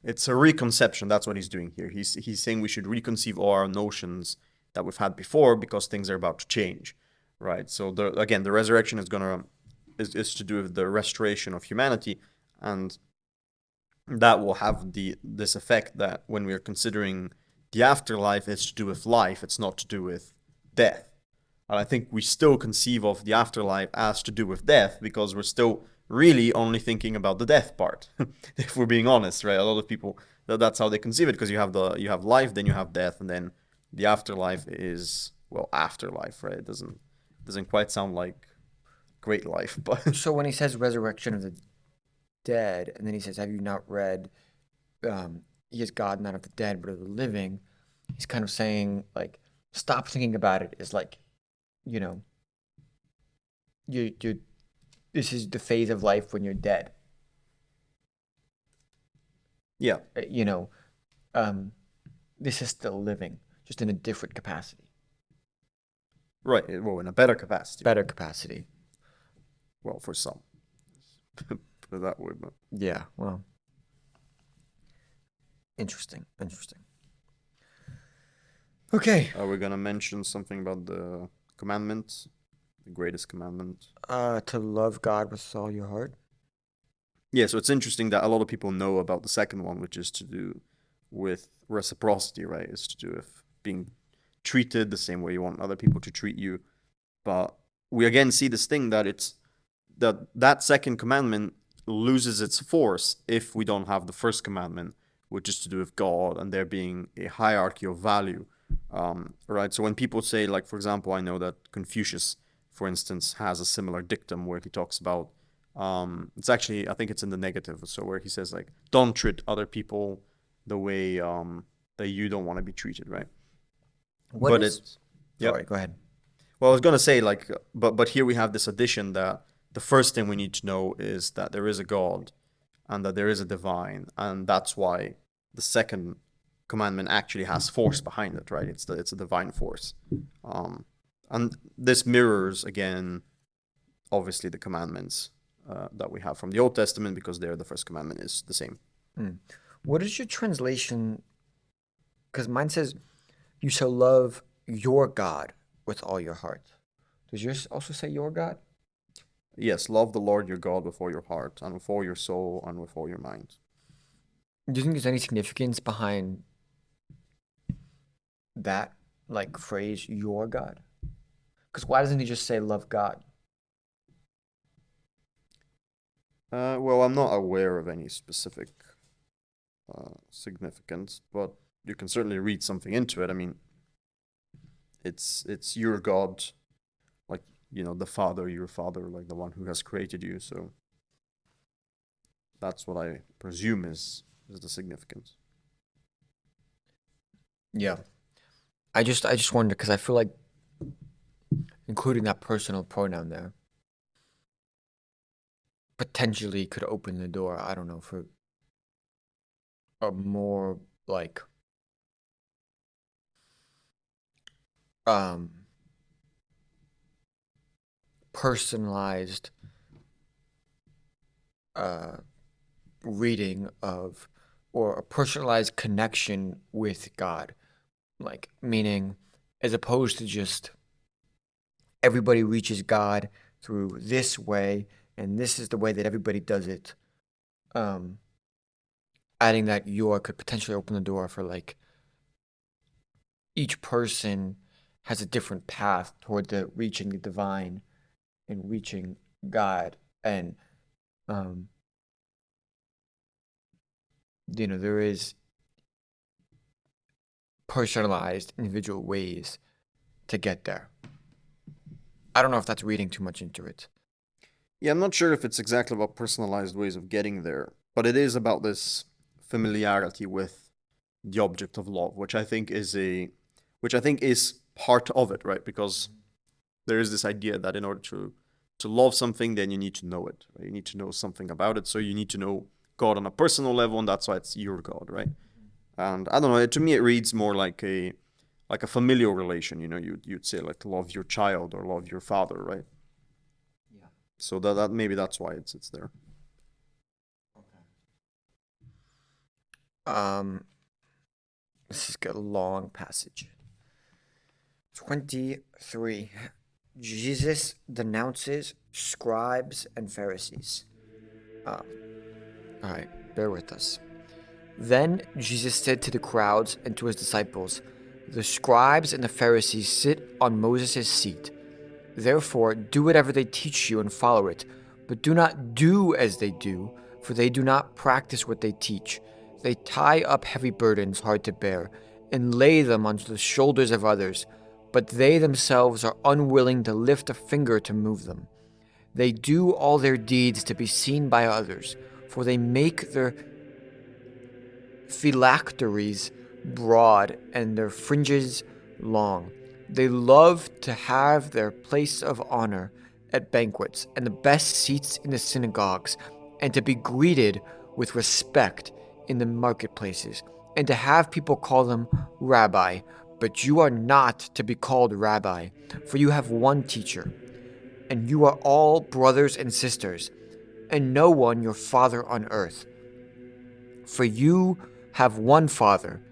Speaker 2: it's a reconception. That's what he's doing here. He's saying we should reconceive all our notions that we've had before, because things are about to change, right? So the resurrection is to do with the restoration of humanity, and that will have this effect that when we are considering the afterlife, it's to do with life. It's not to do with death. And I think we still conceive of the afterlife as to do with death, because we're still really only thinking about the death part. If we're being honest, right? A lot of people, that's how they conceive it, because you have life, then you have death, and then the afterlife is, well, afterlife, right? It doesn't quite sound like great life, but
Speaker 3: So when he says resurrection of the dead, and then he says, "Have you not read? He is God not of the dead, but of the living." He's kind of saying, like, stop thinking about it as like, you know, you this is the phase of life when you're dead.
Speaker 2: yeah,
Speaker 3: You know, um, this is still living, just in a different capacity,
Speaker 2: right. Well, in a better capacity.
Speaker 3: better capacity.
Speaker 2: Well, for some, put it that way, but
Speaker 3: Yeah. Well, interesting. Interesting. Okay.
Speaker 2: are we gonna mention something about the commandments, the greatest commandment?
Speaker 3: To love God with all your heart.
Speaker 2: Yeah, so it's interesting that a lot of people know about the second one, which is to do with reciprocity, right? It's to do with being treated the same way you want other people to treat you. But we again see this thing that that second commandment loses its force if we don't have the first commandment, which is to do with God and there being a hierarchy of value. Right? So when people say, like, for example, I know that Confucius, for instance, has a similar dictum where he talks about, it's actually, I think it's in the negative, so where he says, like, don't treat other people the way that you don't want to be treated, right?
Speaker 3: What
Speaker 2: But
Speaker 3: is?
Speaker 2: it's,
Speaker 3: Sorry.
Speaker 2: yep.
Speaker 3: Go ahead.
Speaker 2: Well, I was gonna say, like, but here we have this addition that the first thing we need to know is that there is a God, and that there is a divine, and that's why the second commandment actually has force behind it, right? It's a divine force, and this mirrors again, obviously, the commandments that we have from the Old Testament, because there the first commandment is the same.
Speaker 3: What is your translation? Because mine says, "You shall love your God with all your heart." Does yours also say your God?
Speaker 2: Yes, love the Lord your God with all your heart, and with all your soul, and with all your mind.
Speaker 3: Do you think there's any significance behind that, like, phrase, your God? Because why doesn't he just say love God?
Speaker 2: Well, I'm not aware of any specific significance, but you can certainly read something into it. I mean, it's your God, like, the Father, your Father, like the one who has created you. So that's what I presume is the significance.
Speaker 3: Yeah. I just wonder because I feel like including that personal pronoun there potentially could open the door, I don't know, for a more like um personalized uh reading of or a personalized connection with God. Like meaning as opposed to just everybody reaches God through this way and this is the way that everybody does it. Um Adding that your could potentially open the door for like each person has a different path toward the reaching the divine and reaching God. And um, there is personalized individual ways to get there. I don't know if that's reading too much into it.
Speaker 2: Yeah, I'm not sure if it's exactly about personalized ways of getting there, but it is about this familiarity with the object of love, which I think is part of it, right? Because there is this idea that in order to love something, then you need to know it. Right? You need to know something about it, so you need to know God on a personal level, and that's why it's your God, right? And I don't know. To me, it reads more like a familial relation. You'd say like love your child or love your father, right?
Speaker 3: Yeah.
Speaker 2: So that maybe that's why it's there.
Speaker 3: Um, this is a long passage. 23. Jesus denounces scribes and Pharisees. All right, bear with us. Then Jesus said to the crowds and to his disciples, "The scribes and the Pharisees sit on Moses' seat. Therefore, do whatever they teach you and follow it. But do not do as they do, for they do not practice what they teach. They tie up heavy burdens hard to bear and lay them onto the shoulders of others, but they themselves are unwilling to lift a finger to move them. They do all their deeds to be seen by others, for they make their phylacteries broad and their fringes long. They love to have their place of honor at banquets and the best seats in the synagogues, and to be greeted with respect in the marketplaces, and to have people call them rabbi. But you are not to be called rabbi, for you have one teacher, and you are all brothers and sisters, and no one your father on earth. For you have one Father,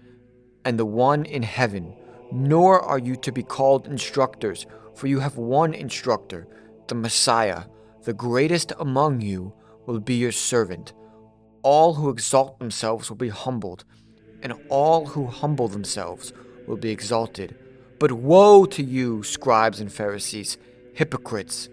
Speaker 3: and the one in heaven. Nor are you to be called instructors, for you have one instructor, the Messiah. The greatest among you will be your servant. All who exalt themselves will be humbled, and all who humble themselves will be exalted. But woe to you, scribes and Pharisees, hypocrites!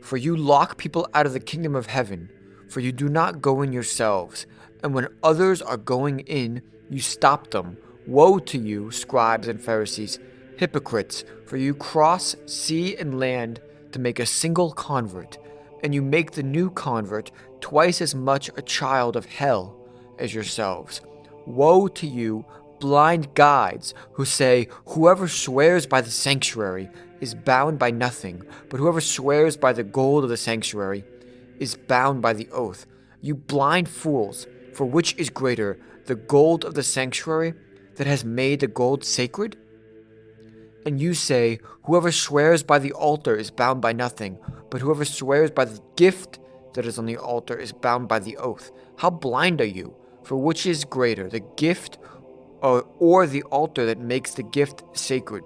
Speaker 3: For you lock people out of the kingdom of heaven, for you do not go in yourselves, and when others are going in, you stop them. Woe to you, scribes and Pharisees, hypocrites! For you cross sea and land to make a single convert, and you make the new convert twice as much a child of hell as yourselves. Woe to you, blind guides, who say, "Whoever swears by the sanctuary is bound by nothing, but whoever swears by the gold of the sanctuary is bound by the oath." You blind fools, for which is greater, the gold of the sanctuary that has made the gold sacred? And you say, "Whoever swears by the altar is bound by nothing, but whoever swears by the gift that is on the altar is bound by the oath." How blind are you? For which is greater, the gift or the altar that makes the gift sacred?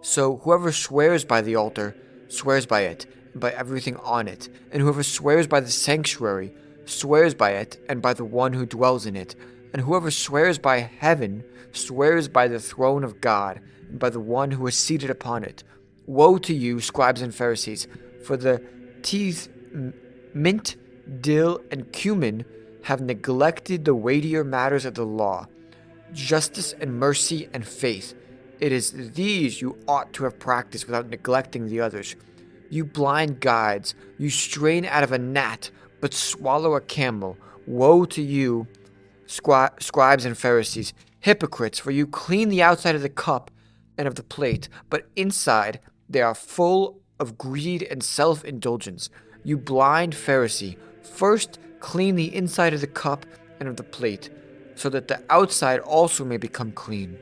Speaker 3: So whoever swears by the altar swears by it and by everything on it, and whoever swears by the sanctuary swears by it and by the one who dwells in it, and whoever swears by heaven swears by the throne of God and by the one who is seated upon it. Woe to you, scribes and Pharisees, for the teeth, mint, dill, and cumin have neglected the weightier matters of the law, justice and mercy and faith. It is these you ought to have practiced without neglecting the others. You blind guides, you strain out of a gnat, but swallow a camel. Woe to you, scribes and Pharisees, hypocrites, for you clean the outside of the cup and of the plate, but inside they are full of greed and self-indulgence. You blind Pharisee, first clean the inside of the cup and of the plate, so that the outside also may become clean.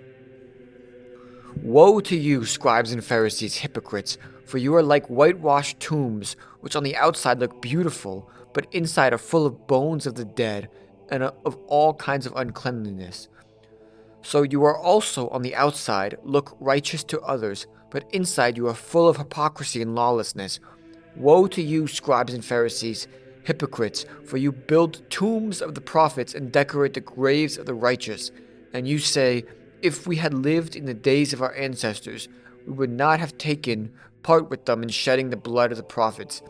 Speaker 3: Woe to you, scribes and Pharisees, hypocrites, for you are like whitewashed tombs, which on the outside look beautiful, but inside are full of bones of the dead and of all kinds of uncleanliness. So you are also on the outside look righteous to others, but inside you are full of hypocrisy and lawlessness. Woe to you, scribes and Pharisees, hypocrites, for you build tombs of the prophets and decorate the graves of the righteous. And you say, if we had lived in the days of our ancestors, we would not have taken part with them in shedding the blood of the prophets.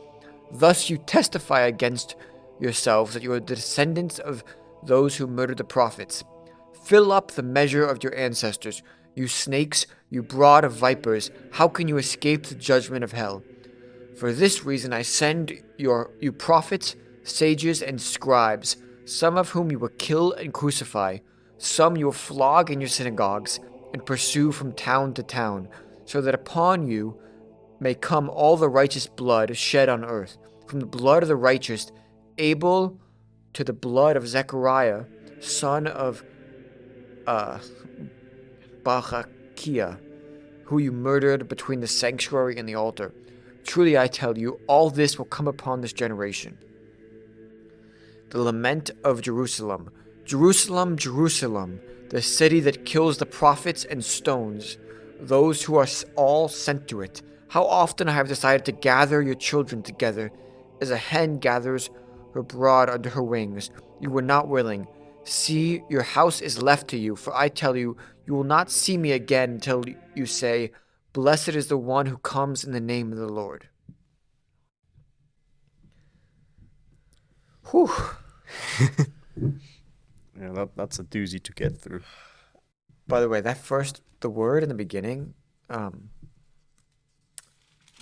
Speaker 3: Thus you testify against yourselves that you are the descendants of those who murdered the prophets. Fill up the measure of your ancestors. You snakes, you brood of vipers, how can you escape the judgment of hell? For this reason I send you prophets, sages, and scribes, some of whom you will kill and crucify, some you will flog in your synagogues, and pursue from town to town, so that upon you may come all the righteous blood shed on earth, from the blood of the righteous Abel to the blood of Zechariah, son of Barachiah, who you murdered between the sanctuary and the altar. Truly I tell you, all this will come upon this generation. The lament of Jerusalem. Jerusalem, Jerusalem, the city that kills the prophets and stones those who are all sent to it. How often I have decided to gather your children together, as a hen gathers her brood under her wings. You were not willing. See, your house is left to you, for I tell you, you will not see me again until you say, blessed is the one who comes in the name of the Lord. Whew.
Speaker 2: Yeah, that's a doozy to get through.
Speaker 3: By the way, the word in the beginning, what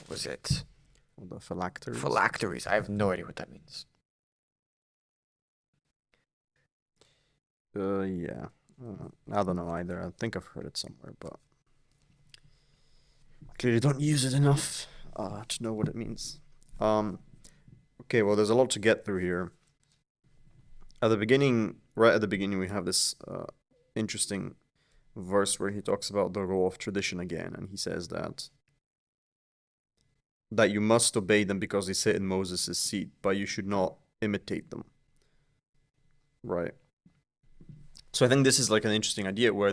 Speaker 3: was it?
Speaker 2: The phylacteries.
Speaker 3: Phylacteries. I have no idea what that means.
Speaker 2: Yeah. I don't know either. I think I've heard it somewhere, but clearly don't use it enough to know what it means. Okay, well, there's a lot to get through here. Right at the beginning, we have this interesting verse where he talks about the role of tradition again, and he says that you must obey them because they sit in Moses' seat, but you should not imitate them. Right. So I think this is like an interesting idea where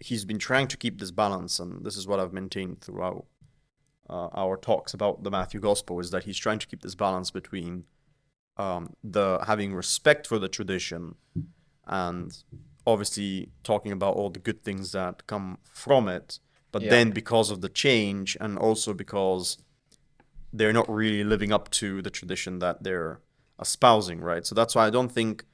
Speaker 2: he's been trying to keep this balance, and this is what I've maintained throughout our talks about the Matthew Gospel, is that he's trying to keep this balance between the having respect for the tradition and obviously talking about all the good things that come from it, but then because of the change and also because they're not really living up to the tradition that they're espousing, right? So that's why I think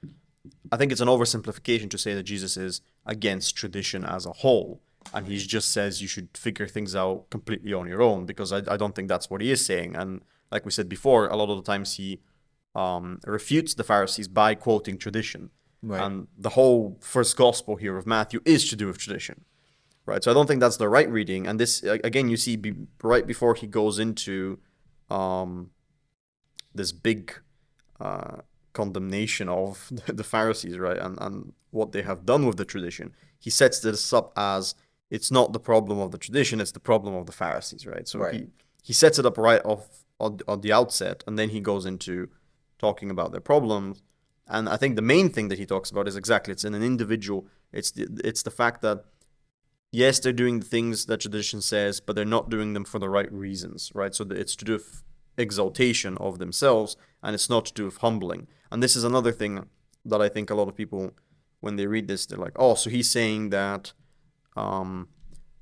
Speaker 2: it's an oversimplification to say that Jesus is against tradition as a whole, and he just says you should figure things out completely on your own, because I don't think that's what he is saying. And like we said before, a lot of the times he refutes the Pharisees by quoting tradition. Right. And the whole first gospel here of Matthew is to do with tradition, right? So I don't think that's the right reading. And this, again, you see right before he goes into this big condemnation of the Pharisees, right? And what they have done with the tradition. He sets this up as it's not the problem of the tradition, it's the problem of the Pharisees, right? So he sets it up right off on the outset, and then he goes into talking about their problems. And I think the main thing that he talks about is exactly, it's in an individual, it's the fact that, yes, they're doing the things that tradition says, but they're not doing them for the right reasons, right? So it's to do with exaltation of themselves, and it's not to do with humbling. And this is another thing that I think a lot of people, when they read this, they're like, oh, so he's saying that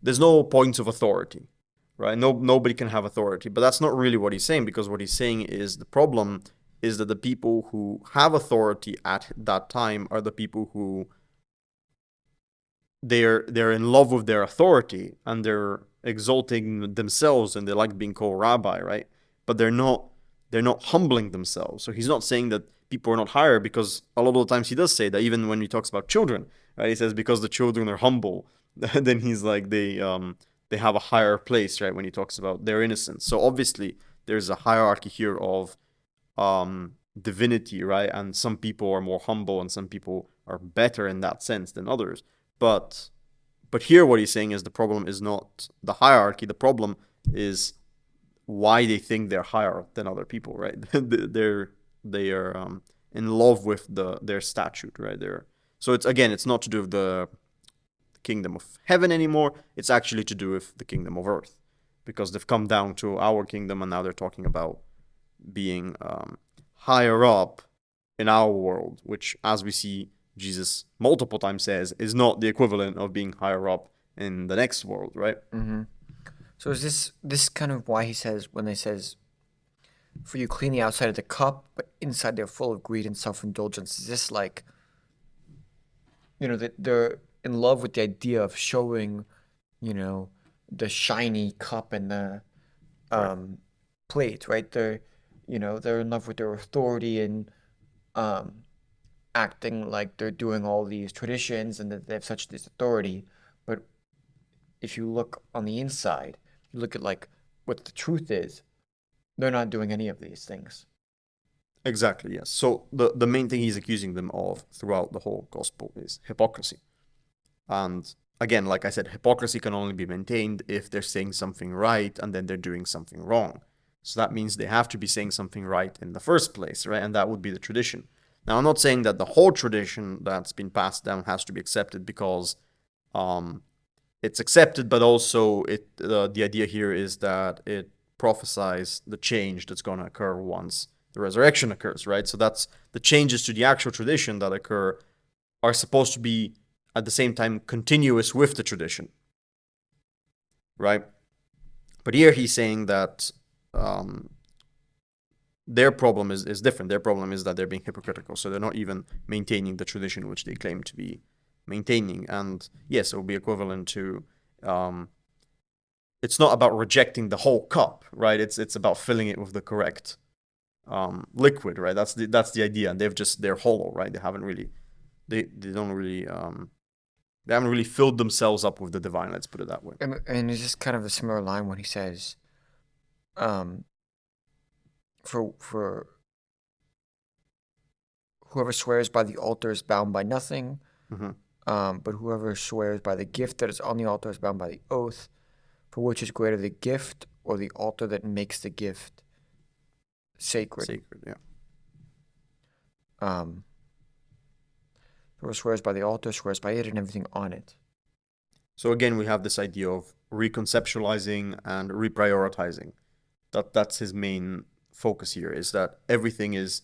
Speaker 2: there's no points of authority, right? Nobody can have authority. But that's not really what he's saying, because what he's saying is the problem is that the people who have authority at that time are the people who they're in love with their authority and they're exalting themselves and they like being called rabbi, right? But they're not humbling themselves. So he's not saying that people are not higher, because a lot of the times he does say that, even when he talks about children, right? He says because the children are humble, then he's like they have a higher place, right? When he talks about their innocence. So obviously there's a hierarchy here of divinity, right? And some people are more humble and some people are better in that sense than others. But here what he's saying is the problem is not the hierarchy. The problem is why they think they're higher than other people, right? they are in love with their statute, right? So it's not to do with the kingdom of heaven anymore. It's actually to do with the kingdom of earth, because they've come down to our kingdom and now they're talking about being higher up in our world, which, as we see, Jesus multiple times says is not the equivalent of being higher up in the next world, right?
Speaker 3: Mm-hmm. So is this kind of why he says, when he says, "For you clean the outside of the cup, but inside they're full of greed and self-indulgence"? Is this like, that they're in love with the idea of showing, the shiny cup and the
Speaker 2: Right.
Speaker 3: plate, right? They're in love with their authority and um, acting like they're doing all these traditions and that they have such this authority. But if you look on the inside, you look at like what the truth is, they're not doing any of these things.
Speaker 2: Exactly, yes. So the main thing he's accusing them of throughout the whole gospel is hypocrisy. And again, like I said, hypocrisy can only be maintained if they're saying something right and then they're doing something wrong. So that means they have to be saying something right in the first place, right? And that would be the tradition. Now, I'm not saying that the whole tradition that's been passed down has to be accepted, because um, it's accepted, but also the idea here is that it prophesies the change that's going to occur once the resurrection occurs, right? So that's the changes to the actual tradition that occur are supposed to be at the same time continuous with the tradition, right? But here he's saying that their problem is different. Their problem is that they're being hypocritical, so they're not even maintaining the tradition which they claim to be maintaining. And yes, it will be equivalent to it's not about rejecting the whole cup, right? It's about filling it with the correct liquid, right? That's the idea. And they're hollow, right? They haven't really they don't really they haven't really filled themselves up with the divine. Let's put it that way.
Speaker 3: And it's just kind of a similar line when he says, um, for whoever swears by the altar is bound by nothing,
Speaker 2: Mm-hmm.
Speaker 3: but whoever swears by the gift that is on the altar is bound by the oath. For which is greater, the gift or the altar that makes the gift sacred?
Speaker 2: Sacred, yeah.
Speaker 3: Um, whoever swears by the altar swears by it and everything on it.
Speaker 2: So again, we have this idea of reconceptualizing and reprioritizing. That's his main focus here, is that everything is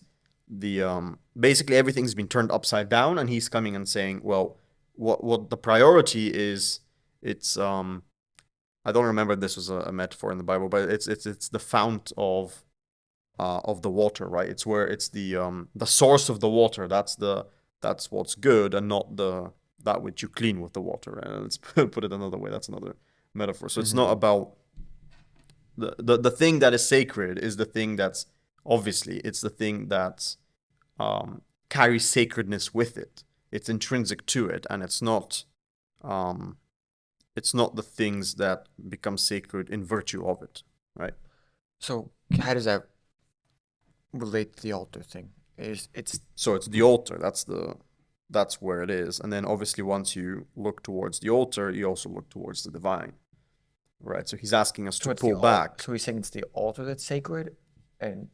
Speaker 2: basically everything's been turned upside down, and he's coming and saying, well, what the priority is, it's I don't remember if this was a metaphor in the Bible, but it's the fount of the water, right? It's where it's the source of the water. That's what's good, and not that which you clean with the water. Right? Let's put it another way. That's another metaphor. So it's
Speaker 3: Mm-hmm.
Speaker 2: not about the thing that is sacred is the thing that's obviously it's the thing that carries sacredness with it. It's intrinsic to it, and um, it's not the things that become sacred in virtue of it, right?
Speaker 3: So how does that relate to the altar thing? It's
Speaker 2: So it's the altar. That's where it is. And then obviously once you look towards the altar, you also look towards the divine, right? So he's asking us
Speaker 3: so
Speaker 2: to
Speaker 3: it's the
Speaker 2: pull back.
Speaker 3: so he's saying it's the altar that's sacred, and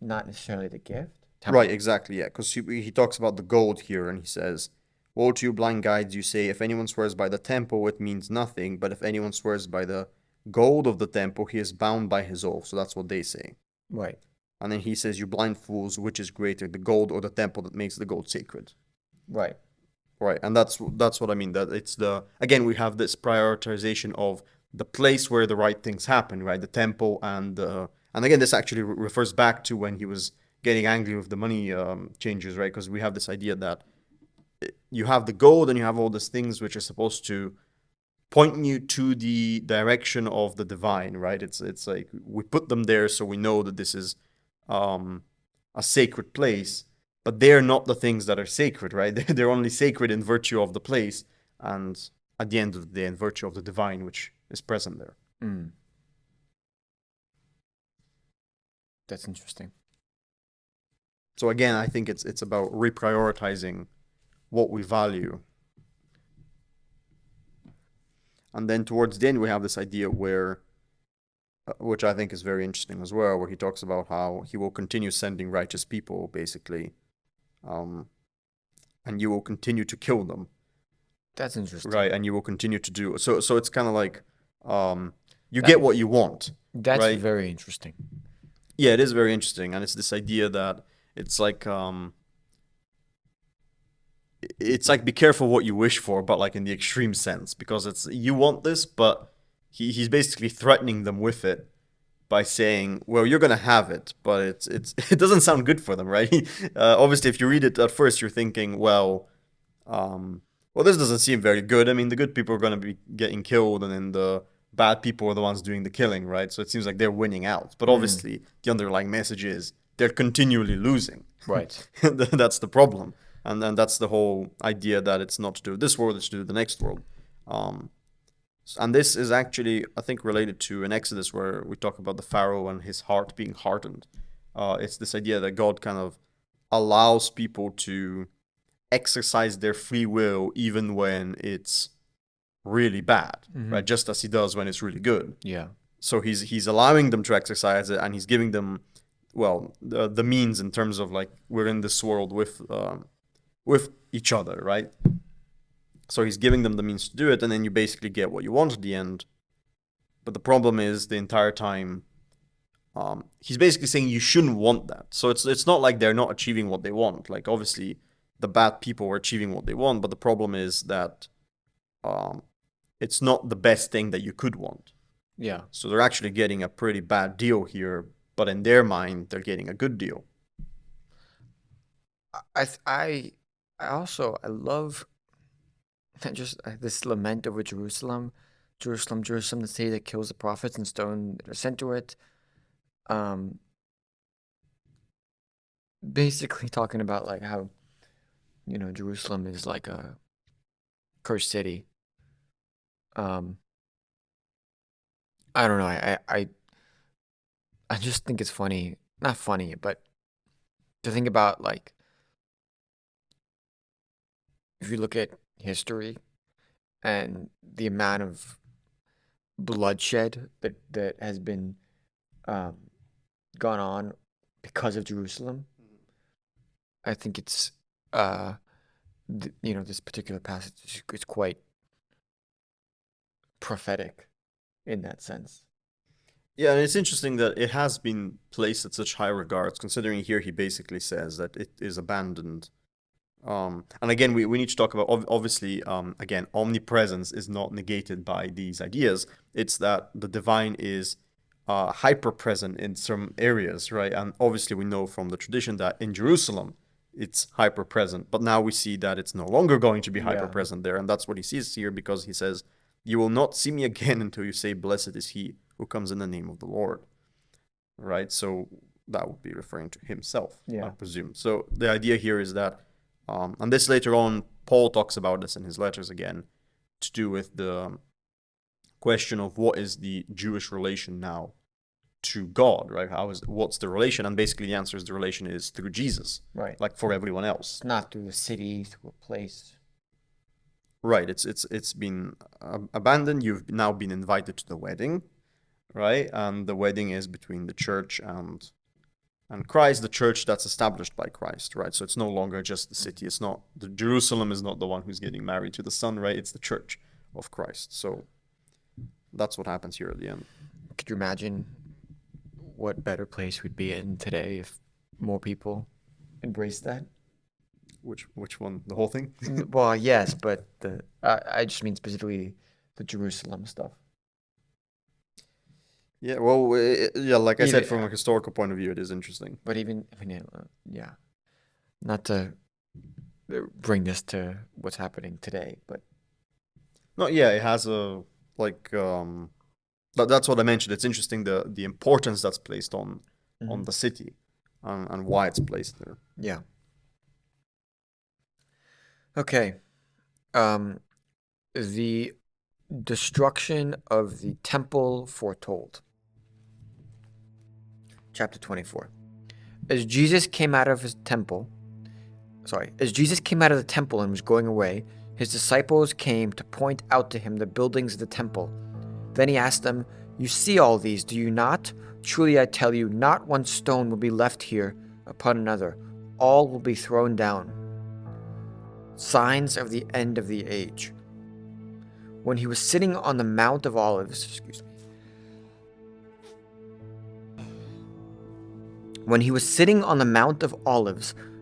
Speaker 3: not necessarily the gift.
Speaker 2: Right,
Speaker 3: Temple.
Speaker 2: exactly, yeah. Because he talks about the gold here, and he says, "Woe to you, blind guides! You say, if anyone swears by the temple, it means nothing. But if anyone swears by the gold of the temple, he is bound by his oath." So that's what they say.
Speaker 3: Right.
Speaker 2: And then he says, "You blind fools, which is greater, the gold or the temple that makes the gold sacred?"
Speaker 3: Right.
Speaker 2: Right, and that's what I mean. That it's again we have this prioritization of the place where the right things happen, right? The temple and again this actually refers back to when he was getting angry with the money changers, right? Because we have this idea that you have the gold and you have all these things which are supposed to point you to the direction of the divine, right? It's like we put them there so we know that this is a sacred place, but they're not the things that are sacred, right? They're only sacred in virtue of the place and at the end of the day in virtue of the divine which is present there.
Speaker 3: Mm. That's interesting.
Speaker 2: So again, I think it's about reprioritizing what we value. And then towards the end, we have this idea where, which I think is very interesting as well, where he talks about how he will continue sending righteous people, basically, and you will continue to kill them.
Speaker 3: That's interesting.
Speaker 2: Right, and you will continue to do so. So it's kind of like you get what you want.
Speaker 3: That's
Speaker 2: right?
Speaker 3: very interesting.
Speaker 2: Yeah, it is very interesting, and it's this idea that it's like be careful what you wish for, but like in the extreme sense, because it's you want this, but he's basically threatening them with it by saying, well, you're gonna have it, but it doesn't sound good for them, right? Obviously, if you read it at first, you're thinking, well, this doesn't seem very good. I mean, the good people are gonna be getting killed, and then the bad people are the ones doing the killing, right? So it seems like they're winning out, but obviously, the underlying message is they're continually losing.
Speaker 3: Right.
Speaker 2: That's the problem. And then that's the whole idea that it's not to do with this world, it's to do with the next world. And this is actually, I think, related to an Exodus where we talk about the Pharaoh and his heart being hardened. It's this idea that God kind of allows people to exercise their free will even when it's really bad, right? Just as he does when it's really good.
Speaker 3: Yeah.
Speaker 2: So he's allowing them to exercise it, and he's giving them, well, the means in terms of like we're in this world with each other, right? So he's giving them the means to do it, and then you basically get what you want at the end. But the problem is the entire time, he's basically saying you shouldn't want that. So it's not like they're not achieving what they want. Like obviously, the bad people are achieving what they want, but the problem is that it's not the best thing that you could want.
Speaker 3: Yeah.
Speaker 2: So they're actually getting a pretty bad deal here, but in their mind, they're getting a good deal.
Speaker 3: I love just this lament over Jerusalem, Jerusalem, the city that kills the prophets and stone that are sent to it. Basically talking about like how, Jerusalem is like a cursed city. I don't know. I just think it's funny, not funny, but to think about like if you look at history and the amount of bloodshed that has been gone on because of Jerusalem, I think it's this particular passage is quite prophetic in that sense.
Speaker 2: Yeah, and it's interesting that it has been placed at such high regards, considering here he basically says that it is abandoned. And again, we need to talk about, obviously, again, omnipresence is not negated by these ideas. It's that the divine is hyper-present in some areas, right? And obviously we know from the tradition that in Jerusalem, it's hyper-present. But now we see that it's no longer going to be hyper-present there. And that's what he sees here, because he says, you will not see me again until you say, blessed is he who comes in the name of the Lord, right? So that would be referring to himself, I presume. So the idea here is that, and this later on, Paul talks about this in his letters again, to do with the question of what is the Jewish relation now to God, right? What's the relation? And basically the answer is the relation is through Jesus,
Speaker 3: right?
Speaker 2: Like for everyone else.
Speaker 3: It's not through a city, through a place.
Speaker 2: Right. It's been abandoned. You've now been invited to the wedding, right? And the wedding is between the church and Christ, the church that's established by Christ, right? So it's no longer just the city. It's not Jerusalem is not the one who's getting married to the Son, right? It's the church of Christ. So that's what happens here at the end.
Speaker 3: Could you imagine what better place we'd be in today if more people embraced that?
Speaker 2: Which one? The whole thing?
Speaker 3: Well, yes, but I just mean specifically the Jerusalem stuff.
Speaker 2: Yeah, well, like I said, from a historical point of view, it is interesting.
Speaker 3: But even, not to bring this to what's happening today. But
Speaker 2: No, yeah, it has a like that's what I mentioned. It's interesting the importance that's placed on the city and why it's placed there.
Speaker 3: yeah. Okay. Um, the destruction of the temple foretold. Chapter 24. As Jesus came out of the temple and was going away, his disciples came to point out to him the buildings of the temple. Then he asked them, "You see all these, do you not? Truly I tell you, not one stone will be left here upon another. All will be thrown down." Signs of the end of the age. When he was sitting on the Mount of Olives,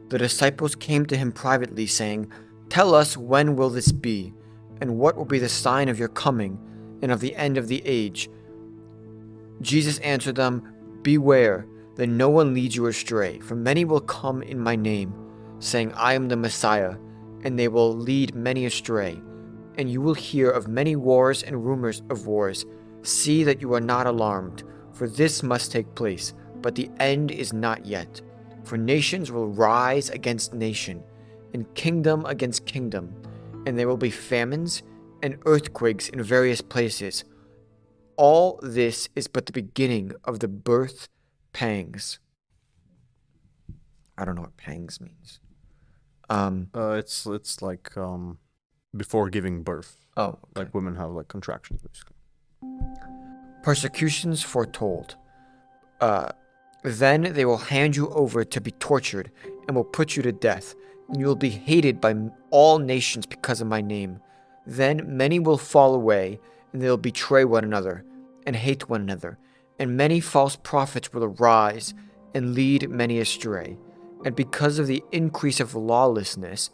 Speaker 3: the disciples came to him privately, saying, "Tell us, when will this be? And what will be the sign of your coming and of the end of the age?" Jesus answered them, "Beware that no one leads you astray, for many will come in my name, saying, 'I am the Messiah,' and they will lead many astray. And you will hear of many wars and rumors of wars. See that you are not alarmed, for this must take place, but the end is not yet. For nations will rise against nation, and kingdom against kingdom, and there will be famines and earthquakes in various places. All this is but the beginning of the birth pangs." I don't know what pangs means.
Speaker 2: It's like before giving birth.
Speaker 3: Oh, okay.
Speaker 2: Like women have like contractions, basically.
Speaker 3: Persecutions foretold. Then they will hand you over to be tortured and will put you to death, and you will be hated by all nations because of my name. Then many will fall away, and they will betray one another and hate one another, and many false prophets will arise and lead many astray. And because of the increase of lawlessness,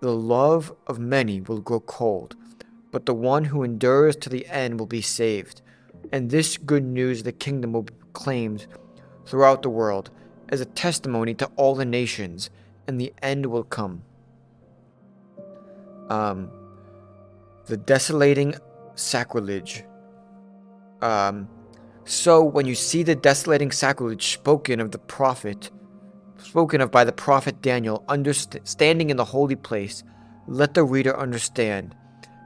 Speaker 3: the love of many will grow cold, but the one who endures to the end will be saved. And this good news of the kingdom will be proclaimed throughout the world as a testimony to all the nations, and the end will come. The desolating sacrilege. So when you see the desolating sacrilege spoken of by the prophet Daniel, standing in the holy place, let the reader understand.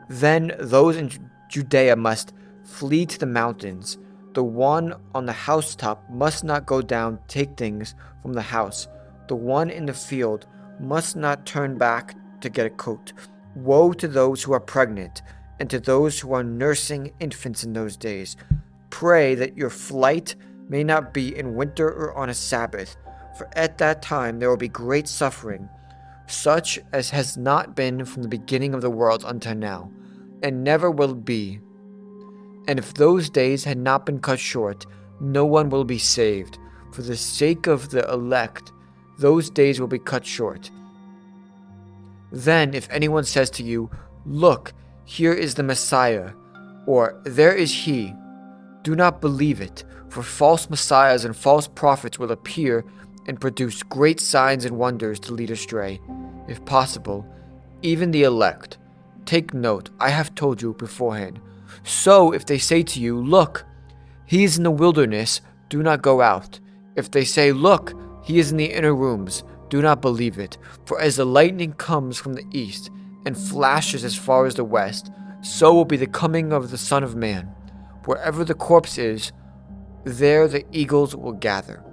Speaker 3: Then those in Judea must flee to the mountains. The one on the housetop must not go down to take things from the house. The one in the field must not turn back to get a coat. Woe to those who are pregnant and to those who are nursing infants in those days. Pray that your flight may not be in winter or on a Sabbath, for at that time there will be great suffering, such as has not been from the beginning of the world until now, and never will be. And if those days had not been cut short, no one will be saved. For the sake of the elect, those days will be cut short. Then if anyone says to you, 'Look, here is the Messiah,' or 'There is he,' do not believe it, for false messiahs and false prophets will appear and produce great signs and wonders to lead astray, if possible, even the elect. Take note, I have told you beforehand. So if they say to you, 'Look, he is in the wilderness,' do not go out. If they say, 'Look, he is in the inner rooms,' do not believe it. For as the lightning comes from the east and flashes as far as the west, so will be the coming of the Son of Man. Wherever the corpse is, there the eagles will gather."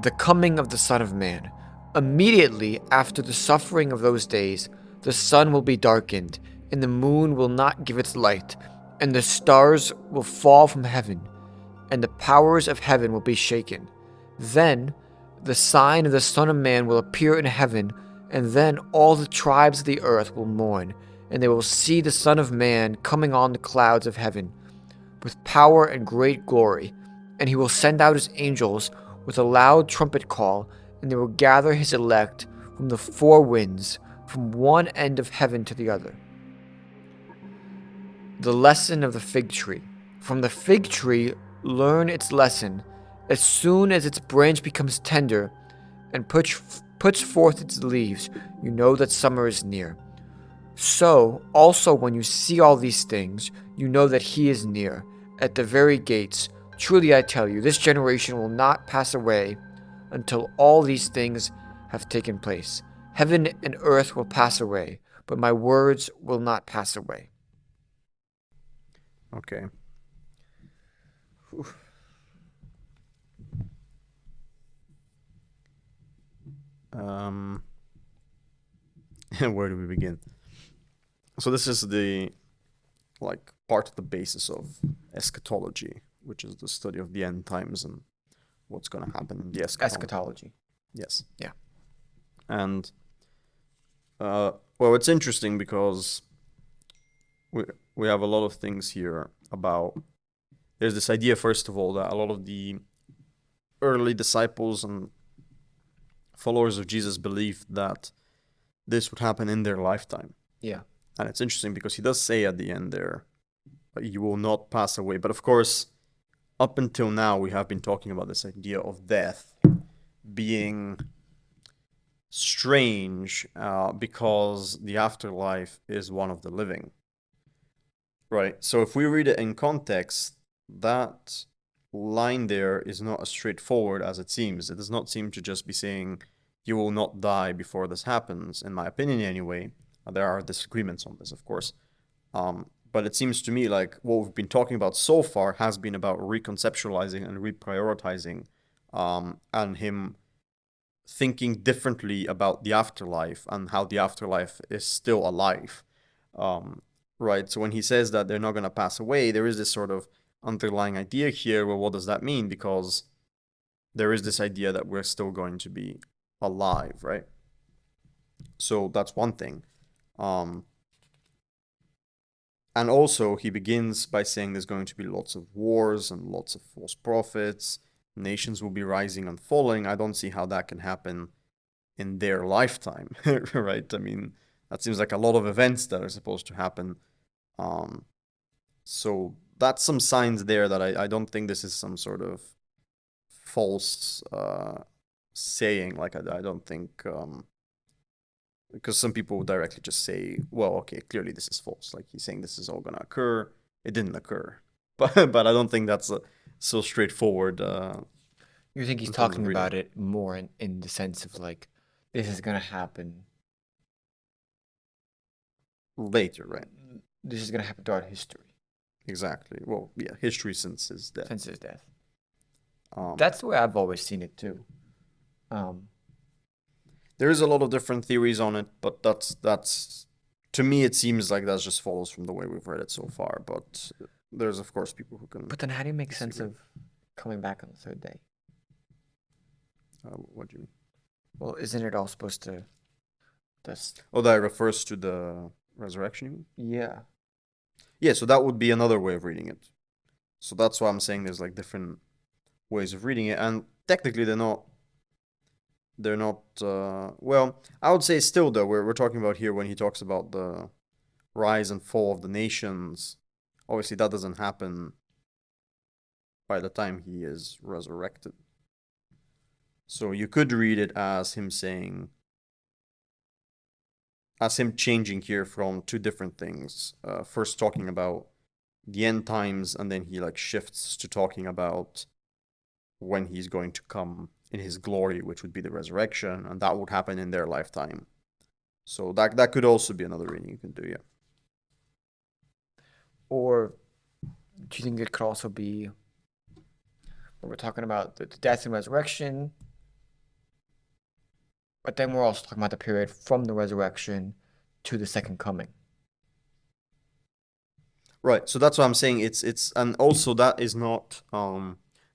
Speaker 3: The coming of the Son of Man. Immediately after the suffering of those days, the sun will be darkened, and the moon will not give its light, and the stars will fall from heaven, and the powers of heaven will be shaken. Then the sign of the Son of Man will appear in heaven, and then all the tribes of the earth will mourn, and they will see the Son of Man coming on the clouds of heaven with power and great glory. And he will send out his angels with a loud trumpet call, and they will gather his elect from the four winds, from one end of heaven to the other. The lesson of the fig tree. From the fig tree, learn its lesson. As soon as its branch becomes tender and puts forth its leaves, you know that summer is near. So, also when you see all these things, you know that he is near, at the very gates. Truly I tell you, this generation will not pass away until all these things have taken place. Heaven and earth will pass away, but my words will not pass away.
Speaker 2: Okay. Where do we begin? So this is the part of the basis of eschatology, which is the study of the end times and what's going to happen in the
Speaker 3: Eschatology.
Speaker 2: Yes.
Speaker 3: Yeah.
Speaker 2: And well, it's interesting because we have a lot of things here about. There's this idea, first of all, that a lot of the early disciples and followers of Jesus believed that this would happen in their lifetime.
Speaker 3: Yeah.
Speaker 2: And it's interesting because he does say at the end there, you will not pass away. But of course, up until now, we have been talking about this idea of death being strange because the afterlife is one of the living. Right. So if we read it in context, that line there is not as straightforward as it seems. It does not seem to just be saying you will not die before this happens, in my opinion anyway. There are disagreements on this, of course. But it seems to me like what we've been talking about so far has been about reconceptualizing and reprioritizing and him thinking differently about the afterlife and how the afterlife is still alive. Right? So when he says that they're not going to pass away, there is this sort of underlying idea here. Well, what does that mean? Because there is this idea that we're still going to be alive, right? So that's one thing. And also, he begins by saying there's going to be lots of wars and lots of false prophets. Nations will be rising and falling. I don't see how that can happen in their lifetime, right? I mean, that seems like a lot of events that are supposed to happen. So that's some signs there that I don't think this is some sort of false saying. Like, I don't think, because some people directly just say, well, okay, clearly this is false. Like, he's saying this is all going to occur. It didn't occur. But I don't think that's so straightforward.
Speaker 3: You think he's talking about it more in the sense of like, this is going to happen
Speaker 2: later, right?
Speaker 3: This is going to happen throughout history.
Speaker 2: Exactly. Well, yeah, history since his death.
Speaker 3: Since his death. That's the way I've always seen it too.
Speaker 2: There is a lot of different theories on it, but that's to me it seems like that just follows from the way we've read it so far. But there's of course people who can.
Speaker 3: But then how do you make sense of coming back on the third day?
Speaker 2: What do you mean?
Speaker 3: Well, isn't it all supposed to?
Speaker 2: Oh, that refers to the resurrection, you mean?
Speaker 3: Yeah.
Speaker 2: Yeah, so that would be another way of reading it. So that's why I'm saying there's like different ways of reading it, and technically they're not. Well, I would say still though we're talking about here when he talks about the rise and fall of the nations. Obviously, that doesn't happen by the time he is resurrected. So you could read it as him saying, as him changing here from two different things. First talking about the end times, and then he like shifts to talking about when he's going to come in his glory, which would be the resurrection, and that would happen in their lifetime. So that could also be another reading you can do, yeah.
Speaker 3: Or do you think it could also be where we're talking about the death and resurrection, but then we're also talking about the period from the resurrection to the second coming?
Speaker 2: Right. So that's what I'm saying. It's and also that is not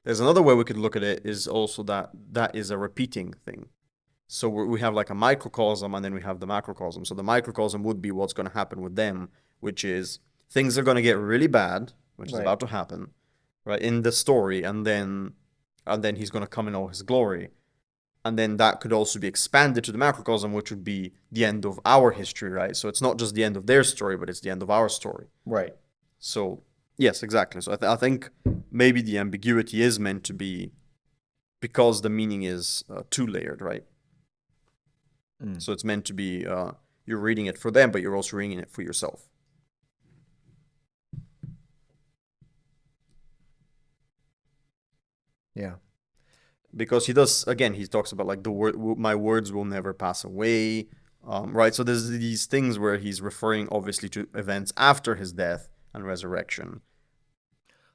Speaker 2: there's another way we could look at it is also that is a repeating thing. So we have like a microcosm and then we have the macrocosm. So the microcosm would be what's going to happen with them, which is things are going to get really bad, which is about to happen, right, in the story, and then he's going to come in all his glory. And then that could also be expanded to the macrocosm, which would be the end of our history, right? So it's not just the end of their story, but it's the end of our story.
Speaker 3: Right.
Speaker 2: So, yes, exactly. So I think maybe the ambiguity is meant to be because the meaning is two-layered, right?
Speaker 3: Mm.
Speaker 2: So it's meant to be you're reading it for them, but you're also reading it for yourself.
Speaker 3: Yeah.
Speaker 2: Because he does, again, he talks about like my words will never pass away, right? So there's these things where he's referring obviously to events after his death and resurrection,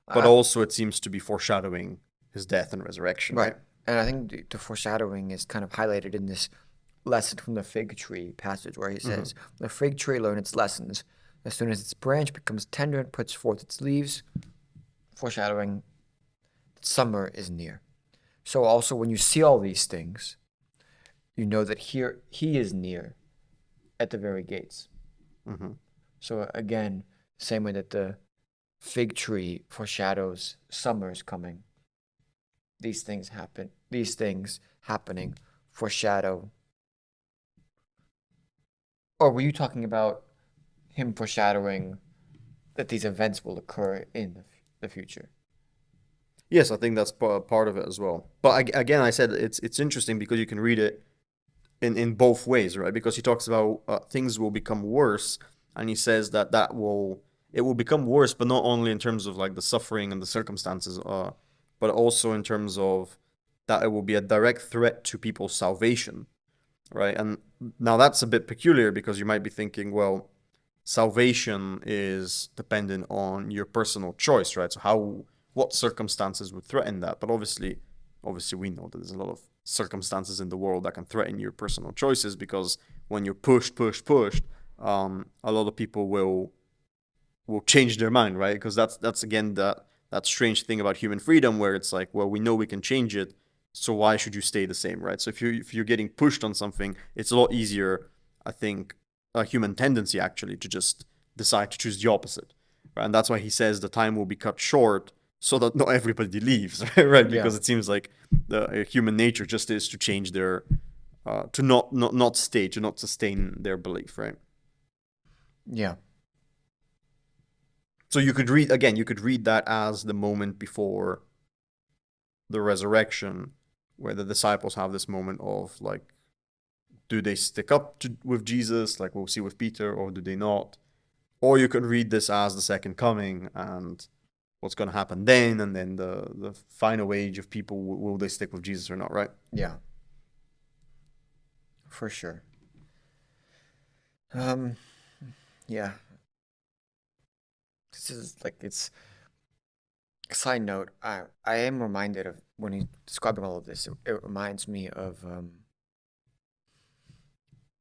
Speaker 2: but also it seems to be foreshadowing his death and resurrection, right?
Speaker 3: And I think the foreshadowing is kind of highlighted in this lesson from the fig tree passage where he says, the fig tree learned its lessons. As soon as its branch becomes tender and puts forth its leaves, foreshadowing that summer is near. So also when you see all these things, you know that here he is near at the very gates. So again, same way that the fig tree foreshadows summer is coming. These things happening foreshadow. Or were you talking about him foreshadowing that these events will occur in the future?
Speaker 2: Yes, I think that's part of it as well. But again, I said it's interesting because you can read it in both ways, right? Because he talks about things will become worse, and he says that it will become worse, but not only in terms of like the suffering and the circumstances, but also in terms of that it will be a direct threat to people's salvation, right? And now that's a bit peculiar because you might be thinking, well, salvation is dependent on your personal choice, right? So what circumstances would threaten that? But obviously we know that there's a lot of circumstances in the world that can threaten your personal choices, because when you're pushed, a lot of people will change their mind, right? Because that's again that strange thing about human freedom, where it's like, well, we know we can change it, so why should you stay the same, right? So if you're getting pushed on something, it's a lot easier, I think, a human tendency actually to just decide to choose the opposite, right? And that's why he says the time will be cut short so that not everybody leaves, right? Because it seems like the human nature just is to change their to not sustain their belief, right?
Speaker 3: Yeah.
Speaker 2: So you could read that as the moment before the resurrection, where the disciples have this moment of like, do they stick up with Jesus, like we'll see with Peter, or do they not? Or you could read this as the second coming and what's going to happen then, and then the final age of people, will they stick with Jesus or not, right?
Speaker 3: Yeah. For sure. Yeah. This is like, it's side note, I am reminded of when he's describing all of this, it reminds me of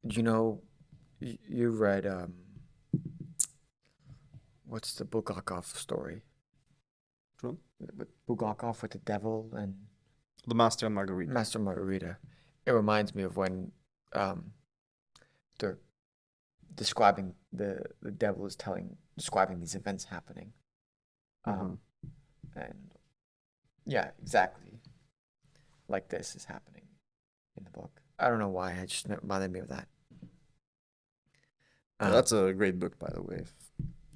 Speaker 3: you read what's the Bulgakov story?
Speaker 2: True.
Speaker 3: Bulgakov with the devil and
Speaker 2: The Master and Margarita.
Speaker 3: Master Margarita. It reminds me of when they're describing the devil is describing these events happening. And yeah, exactly like this is happening in the book. I don't know why, it just reminded me of that.
Speaker 2: That's a great book, by the way. If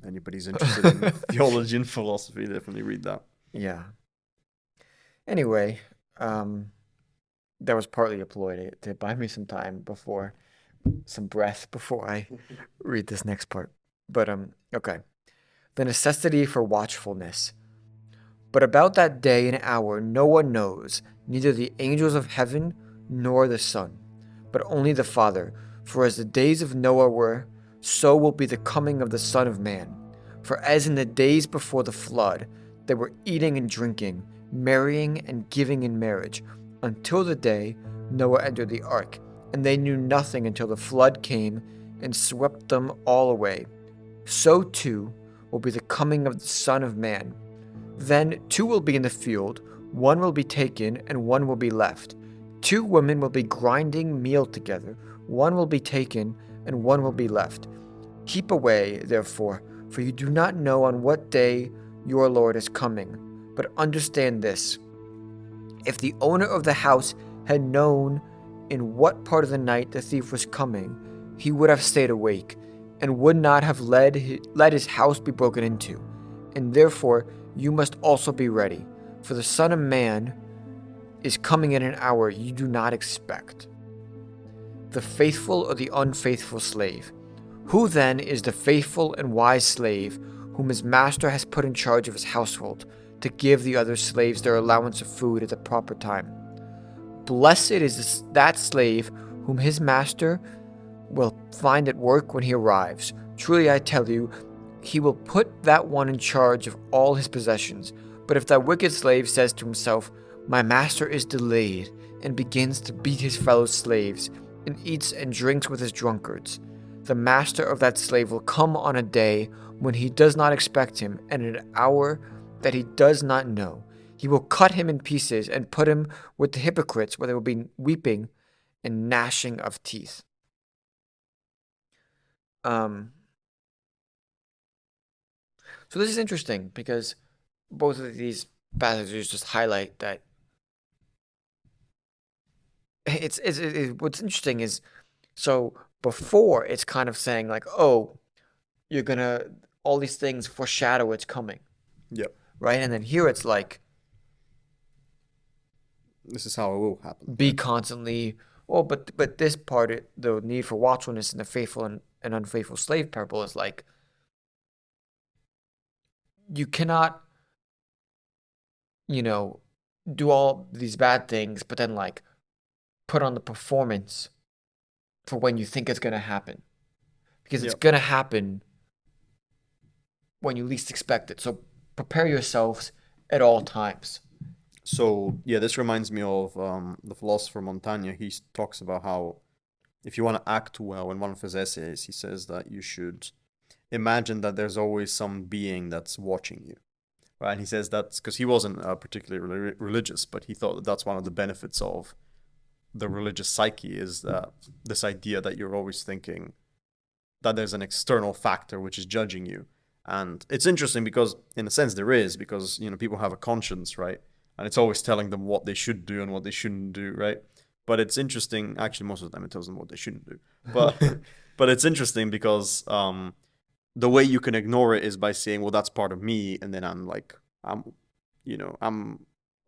Speaker 2: anybody's interested in theology and philosophy, definitely read that.
Speaker 3: Yeah. Anyway, that was partly a ploy to buy me some time some breath before I read this next part. But okay. The necessity for watchfulness. But about that day and hour no one knows, neither the angels of heaven nor the Son, but only the Father. For as the days of Noah were, so will be the coming of the Son of Man. For as in the days before the flood, they were eating and drinking, marrying and giving in marriage, until the day Noah entered the ark, and they knew nothing until the flood came and swept them all away. So too will be the coming of the Son of Man. Then two will be in the field, one will be taken and one will be left. Two women will be grinding meal together, one will be taken and one will be left. Keep away, therefore, for you do not know on what day your Lord is coming. But understand this: if the owner of the house had known in what part of the night the thief was coming, he would have stayed awake and would not have let his house be broken into. And therefore you must also be ready, for the Son of Man is coming in an hour you do not expect. The faithful or the unfaithful slave? Who then is the faithful and wise slave whom his master has put in charge of his household to give the other slaves their allowance of food at the proper time? Blessed is that slave whom his master will find at work when he arrives. Truly I tell you, he will put that one in charge of all his possessions. But if that wicked slave says to himself, "My master is delayed," and begins to beat his fellow slaves, and eats and drinks with his drunkards, the master of that slave will come on a day when he does not expect him, and at an hour that he does not know. He will cut him in pieces and put him with the hypocrites, where there will be weeping and gnashing of teeth. So this is interesting because both of these passages just highlight that what's interesting is, so before it's kind of saying like, oh, you're gonna, all these things foreshadow it's coming.
Speaker 2: Yep.
Speaker 3: Right? And then here it's like,
Speaker 2: this is how it will happen.
Speaker 3: Be constantly, well, but this part, the need for watchfulness in the faithful and unfaithful slave parable is like, you cannot, do all these bad things, but then like put on the performance for when you think it's going to happen. Because it's going to happen when you least expect it. So prepare yourselves at all times.
Speaker 2: So, yeah, this reminds me of the philosopher Montaigne. He talks about how if you want to act well, in one of his essays, he says that you should imagine that there's always some being that's watching you. Right? And he says that's because he wasn't particularly religious, but he thought that that's one of the benefits of the religious psyche, is that this idea that you're always thinking that there's an external factor which is judging you. And it's interesting because, in a sense, there is, because, people have a conscience, right? And it's always telling them what they should do and what they shouldn't do, right? But it's interesting, actually, most of the time it tells them what they shouldn't do. But but it's interesting because the way you can ignore it is by saying, well, that's part of me, and then I'm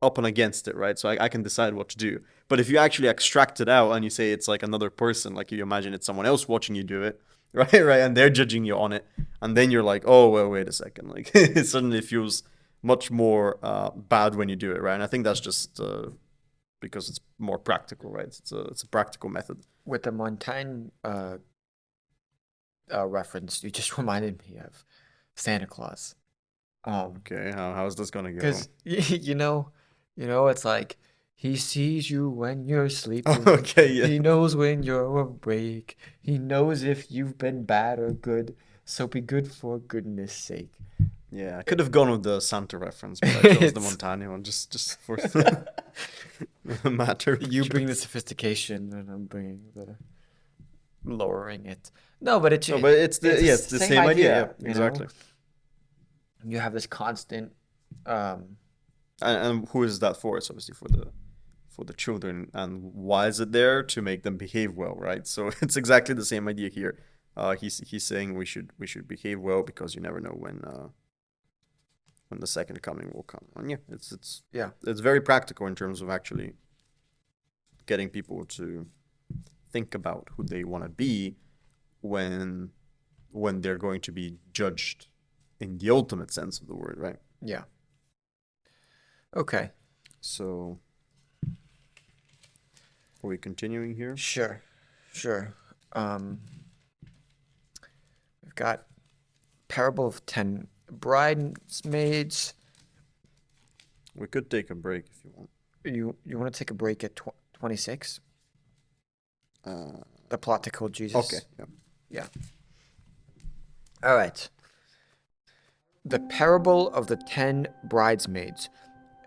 Speaker 2: up and against it, right? So I can decide what to do. But if you actually extract it out and you say it's like another person, like you imagine it's someone else watching you do it, right, and they're judging you on it, and then you're like, oh, well, wait a second, like it suddenly feels much more bad when you do it, right? And I think that's just because it's more practical, right? It's a practical method.
Speaker 3: With the Montaigne reference, you just reminded me of Santa Claus.
Speaker 2: Okay, how is this gonna go?
Speaker 3: Because it's like, he sees you when you're sleeping.
Speaker 2: Okay, yeah.
Speaker 3: He knows when you're awake. He knows if you've been bad or good. So be good for goodness sake.
Speaker 2: Yeah, I could have gone with the Santa reference, but I chose the Montaigne one just for the matter.
Speaker 3: You bring the sophistication, and I'm bringing the lowering it. No, but it's
Speaker 2: the same idea. Yeah, exactly.
Speaker 3: You have this constant.
Speaker 2: And who is that for? It's obviously for the children. And why is it there? To make them behave well, right? So it's exactly the same idea here. He's saying we should behave well because you never know when the second coming will come. And yeah, it's very practical in terms of actually getting people to think about who they want to be when they're going to be judged in the ultimate sense of the word, right?
Speaker 3: Yeah. Okay.
Speaker 2: So, are we continuing here?
Speaker 3: Sure. We've got Parable of 10 Bridesmaids.
Speaker 2: We could take a break if you want.
Speaker 3: You want to take a break at 26? The plot to kill Jesus.
Speaker 2: Okay.
Speaker 3: Yeah. All right. The Parable of the 10 Bridesmaids.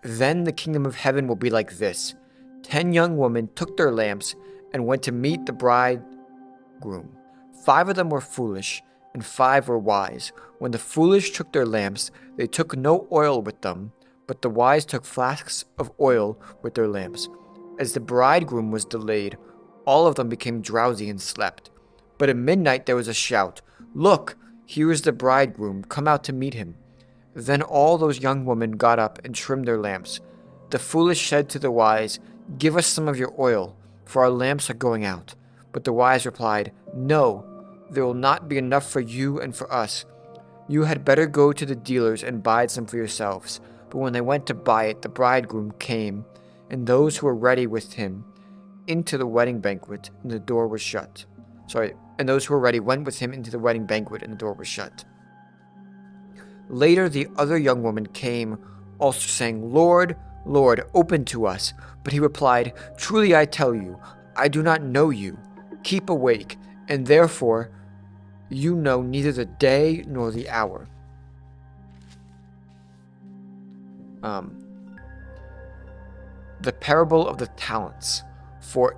Speaker 3: Then the kingdom of heaven will be like this. 10 young women took their lamps and went to meet the bridegroom. 5 of them were foolish, and 5 were wise. When the foolish took their lamps, they took no oil with them, but the wise took flasks of oil with their lamps. As the bridegroom was delayed, all of them became drowsy and slept. But at midnight there was a shout, "Look, here is the bridegroom, come out to meet him." Then all those young women got up and trimmed their lamps. The foolish said to the wise, "Give us some of your oil, for our lamps are going out." But the wise replied, "No, there will not be enough for you and for us. You had better go to the dealers and buy some for yourselves." But when they went to buy it, the bridegroom came, and those who were ready with him into the wedding banquet, and the door was shut. And those who were ready went with him into the wedding banquet, and the door was shut. Later the other young woman came, also saying, "Lord, Lord, open to us." But he replied, "Truly I tell you, I do not know you. Keep awake, and therefore you know neither the day nor the hour." The parable of the talents. For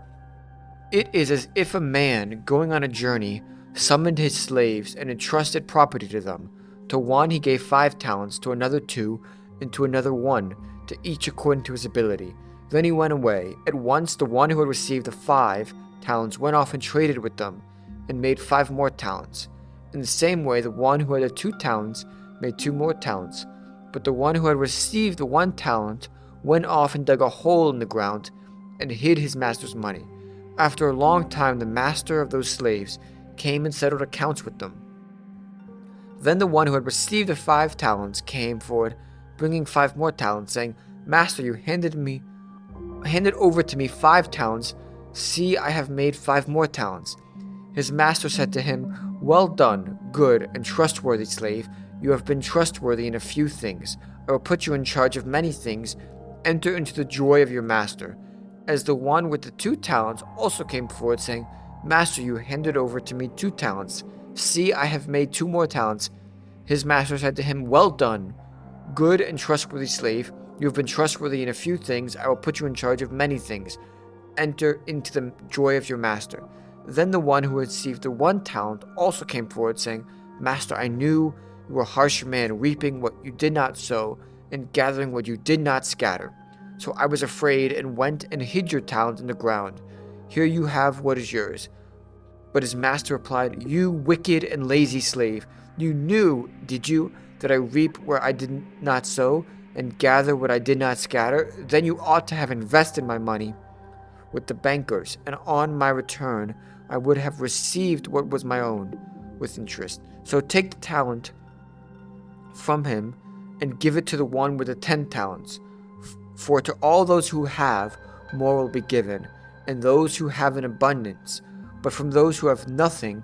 Speaker 3: it is as if a man going on a journey summoned his slaves and entrusted property to them. To one he gave 5 talents, to another 2, and to another 1, to each according to his ability. Then he went away. At once the one who had received the 5 talents went off and traded with them, and made 5 more talents. In the same way the one who had the 2 talents made 2 more talents. But the one who had received the 1 talent went off and dug a hole in the ground, and hid his master's money. After a long time the master of those slaves came and settled accounts with them. Then the one who had received the 5 talents came forward, bringing 5 more talents, saying, "Master, you handed over to me 5 talents. See, I have made 5 more talents." His master said to him, "Well done, good and trustworthy slave. You have been trustworthy in a few things. I will put you in charge of many things. Enter into the joy of your master." As the one with the 2 talents also came forward, saying, "Master, you handed over to me 2 talents. See, I have made 2 more talents." His master said to him, "Well done, good and trustworthy slave. You have been trustworthy in a few things. I will put you in charge of many things. Enter into the joy of your master." Then the one who had received the 1 talent also came forward, saying, "Master, I knew you were a harsh man, reaping what you did not sow, and gathering what you did not scatter. So I was afraid and went and hid your talent in the ground. Here you have what is yours." But his master replied, "You wicked and lazy slave, you knew, did you, that I reap where I did not sow, and gather what I did not scatter? Then you ought to have invested my money with the bankers, and on my return I would have received what was my own with interest. So take the talent from him and give it to the one with the 10 talents. For to all those who have, more will be given, and those who have in abundance. But from those who have nothing,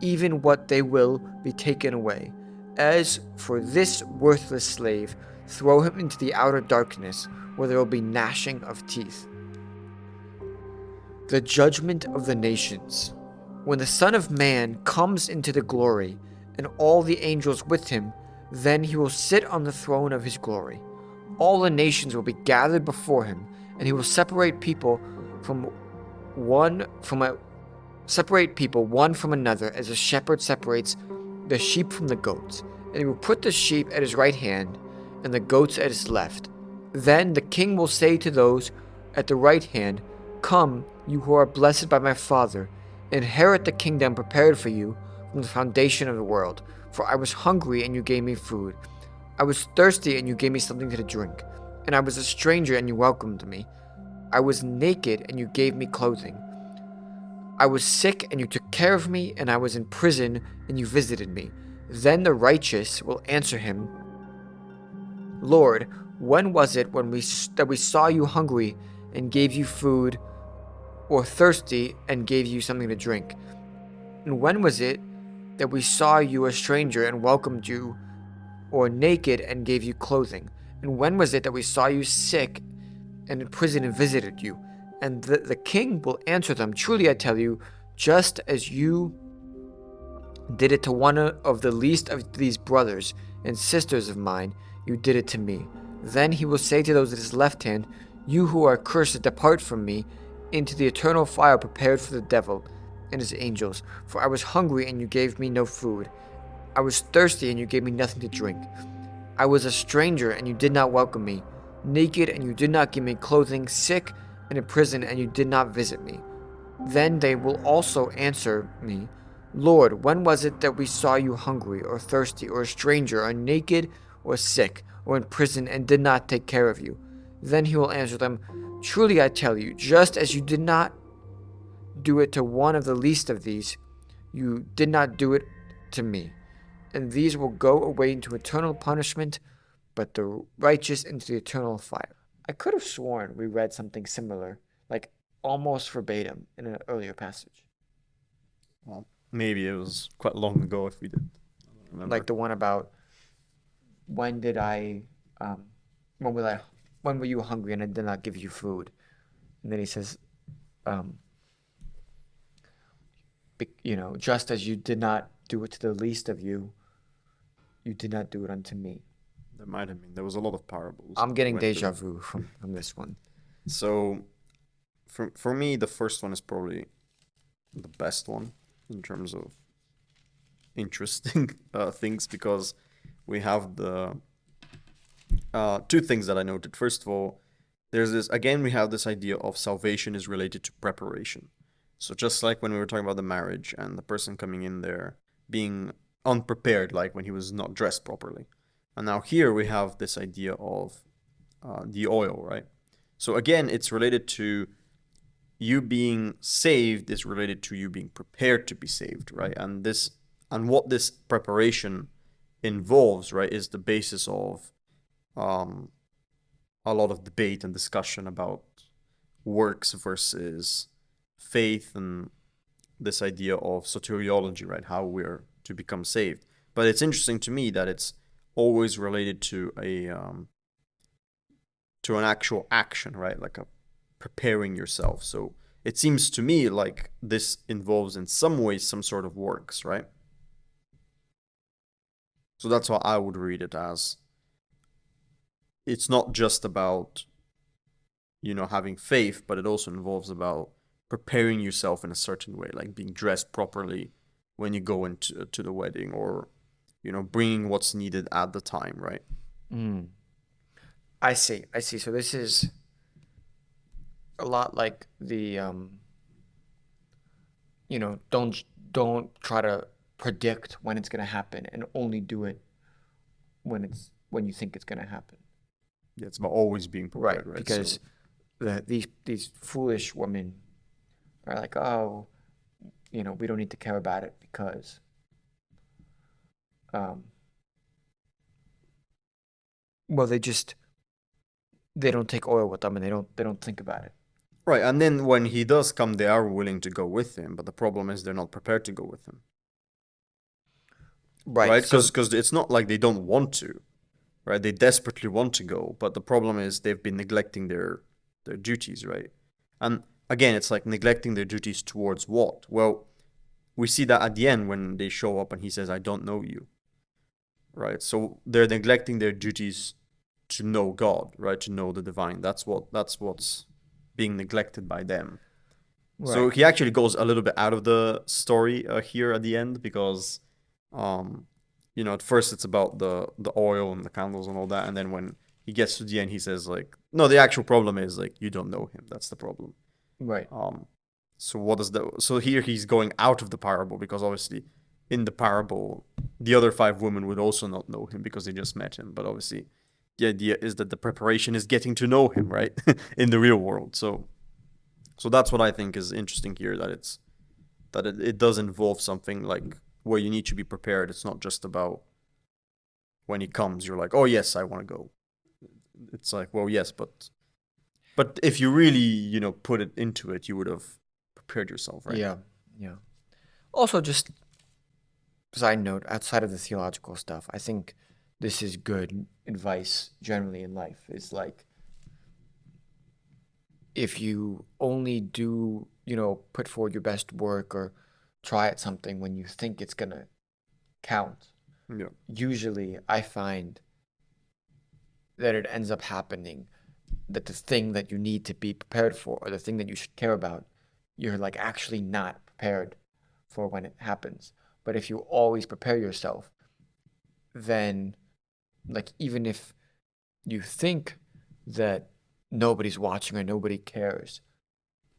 Speaker 3: even what they will be taken away. As for this worthless slave, throw him into the outer darkness, where there will be gnashing of teeth." The judgment of the nations. When the Son of Man comes into the glory, and all the angels with him, then he will sit on the throne of his glory. All the nations will be gathered before him, and he will separate people one from another, as a shepherd separates the sheep from the goats. And he will put the sheep at his right hand, and the goats at his left. Then the king will say to those at the right hand, "Come, you who are blessed by my Father, inherit the kingdom prepared for you from the foundation of the world. For I was hungry, and you gave me food. I was thirsty, and you gave me something to drink. And I was a stranger, and you welcomed me. I was naked, and you gave me clothing. I was sick, and you took care of me, and I was in prison, and you visited me." Then the righteous will answer him, "Lord, when was it that we saw you hungry and gave you food, or thirsty and gave you something to drink? And when was it that we saw you a stranger and welcomed you, or naked and gave you clothing? And when was it that we saw you sick and in prison and visited you?" And the king will answer them, "Truly I tell you, just as you did it to one of the least of these brothers and sisters of mine, you did it to me." Then he will say to those at his left hand, "You who are cursed, depart from me into the eternal fire prepared for the devil and his angels. For I was hungry, and you gave me no food. I was thirsty, and you gave me nothing to drink. I was a stranger, and you did not welcome me. Naked, and you did not give me clothing. Sick and in prison, and you did not visit me." Then they will also answer me, "Lord, when was it that we saw you hungry, or thirsty, or a stranger, or naked, or sick, or in prison, and did not take care of you?" Then he will answer them, "Truly I tell you, just as you did not do it to one of the least of these, you did not do it to me. And these will go away into eternal punishment, but the righteous into the eternal fire." I could have sworn we read something similar, like almost verbatim, in an earlier passage.
Speaker 2: Well, maybe it was quite long ago if we did. I don't remember.
Speaker 3: Like the one about when did I, um, when were you hungry and I did not give you food? And then he says, um, just as you did not do it to the least of you, you did not do it unto me.
Speaker 2: There might have been. There was a lot of parables.
Speaker 3: I'm getting deja vu from this one.
Speaker 2: So, for me, the first one is probably the best one in terms of interesting things, because we have the two things that I noted. First of all, there's this, again, we have this idea of salvation is related to preparation. So just like when we were talking about the marriage and the person coming in there being unprepared, like when he was not dressed properly. And now here we have this idea of the oil, right? So again, it's related to you being saved is related to you being prepared to be saved, right? And what this preparation involves, right, is the basis of a lot of debate and discussion about works versus faith and this idea of soteriology, right? How we're to become saved. But it's interesting to me that it's always related to an actual action, right? Like a preparing yourself. So it seems to me like this involves in some ways some sort of works, right? So that's how I would read it as. It's not just about, having faith, but it also involves about preparing yourself in a certain way, like being dressed properly when you go into the wedding, or bringing what's needed at the time, right?
Speaker 3: I see. So this is a lot like the don't try to predict when it's going to happen, and only do it when you think it's going to happen.
Speaker 2: Yeah, it's about always being prepared, right?
Speaker 3: Because these foolish women are like, oh, we don't need to care about it because well, they don't take oil with them, and they don't think about it.
Speaker 2: Right, and then when he does come, they are willing to go with him, but the problem is they're not prepared to go with him. Right? Because it's not like they don't want to, right? They desperately want to go, but the problem is they've been neglecting their duties, right? And again, it's like neglecting their duties towards what? Well, we see that at the end when they show up and he says, "I don't know you." Right? So they're neglecting their duties to know God, right? To know the divine. That's what's being neglected by them. Right. So he actually goes a little bit out of the story here at the end, because at first it's about the oil and the candles and all that, and then when he gets to the end, he says like, no, the actual problem is like you don't know him. That's the problem.
Speaker 3: Right.
Speaker 2: So here he's going out of the parable, because obviously in the parable the other 5 women would also not know him because they just met him, but obviously the idea is that the preparation is getting to know him, right? In the real world. So that's what I think is interesting here, that it does involve something like where you need to be prepared. It's not just about when he comes, you're like, oh yes, I want to go. It's like, well, yes, but if you really, put it into it, you would have prepared yourself, right?
Speaker 3: Yeah. Also, just side note, outside of the theological stuff, I think this is good advice generally in life. Is like, if you only do, put forward your best work or try at something when you think it's going to count, usually I find that it ends up happening that the thing that you need to be prepared for, or the thing that you should care about, you're like actually not prepared for when it happens. But if you always prepare yourself, then like even if you think that nobody's watching or nobody cares,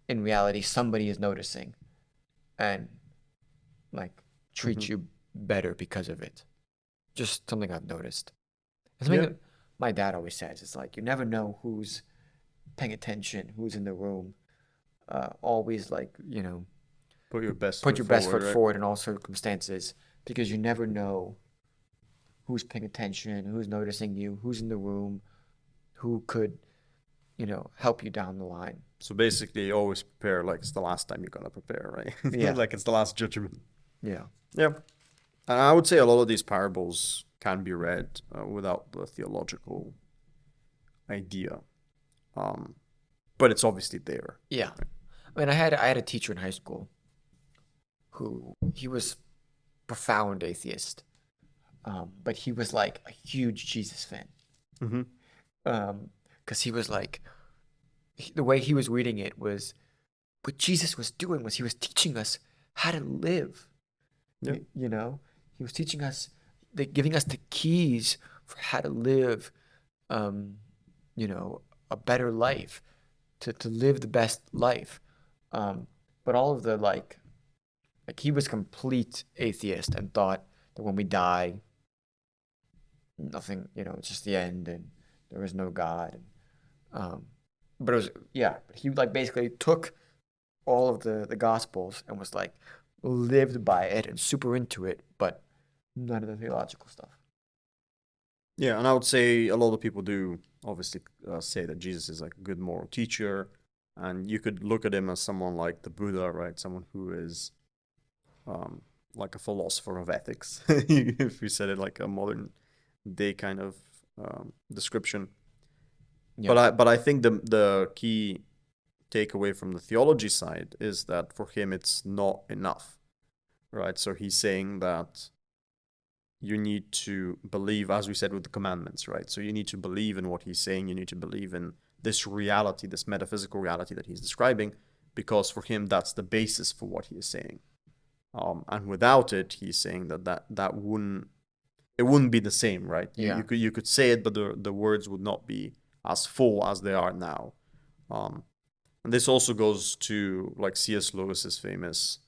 Speaker 3: in reality somebody is noticing and like treats you better because of it. Just something I've noticed. Something that my dad always says. It's like you never know who's paying attention, who's in the room. Always like,
Speaker 2: Put your best
Speaker 3: put
Speaker 2: foot
Speaker 3: your best foot
Speaker 2: forward, right?
Speaker 3: forward in all circumstances because you never know who's paying attention, who's noticing you, who's in the room, who could, help you down the line.
Speaker 2: So basically, always prepare like it's the last time you're gonna prepare, right?
Speaker 3: Yeah.
Speaker 2: Like it's the last judgment.
Speaker 3: Yeah.
Speaker 2: Yeah. And I would say a lot of these parables can be read without the theological idea, um, but it's obviously there.
Speaker 3: Yeah. I mean, I had a teacher in high school who he was profound atheist, but he was like a huge Jesus fan.
Speaker 2: Mm-hmm.
Speaker 3: Because he was like, the way he was reading it was, what Jesus was doing was he was teaching us how to live.
Speaker 2: Yeah.
Speaker 3: He was teaching us, giving us the keys for how to live, um, a better life, to live the best life. But all of the like he was complete atheist and thought that when we die, nothing, it's just the end and there is no God. But it was, yeah, he like basically took all of the gospels and was like lived by it and super into it, but none of the theological stuff.
Speaker 2: Yeah, and I would say a lot of people do obviously say that Jesus is like a good moral teacher, and you could look at him as someone like the Buddha, right? Someone who is like a philosopher of ethics, if we said it like a modern day kind of description.
Speaker 3: Yeah.
Speaker 2: But I think the key takeaway from the theology side is that for him it's not enough, right? So he's saying that you need to believe, as we said with the commandments, right? So you need to believe in what he's saying. You need to believe in this reality, this metaphysical reality that he's describing, because for him that's the basis for what he is saying. And without it, he's saying that wouldn't be the same, right?
Speaker 3: Yeah.
Speaker 2: You could say it, but the words would not be as full as they are now. And this also goes to like C.S. Lewis's famous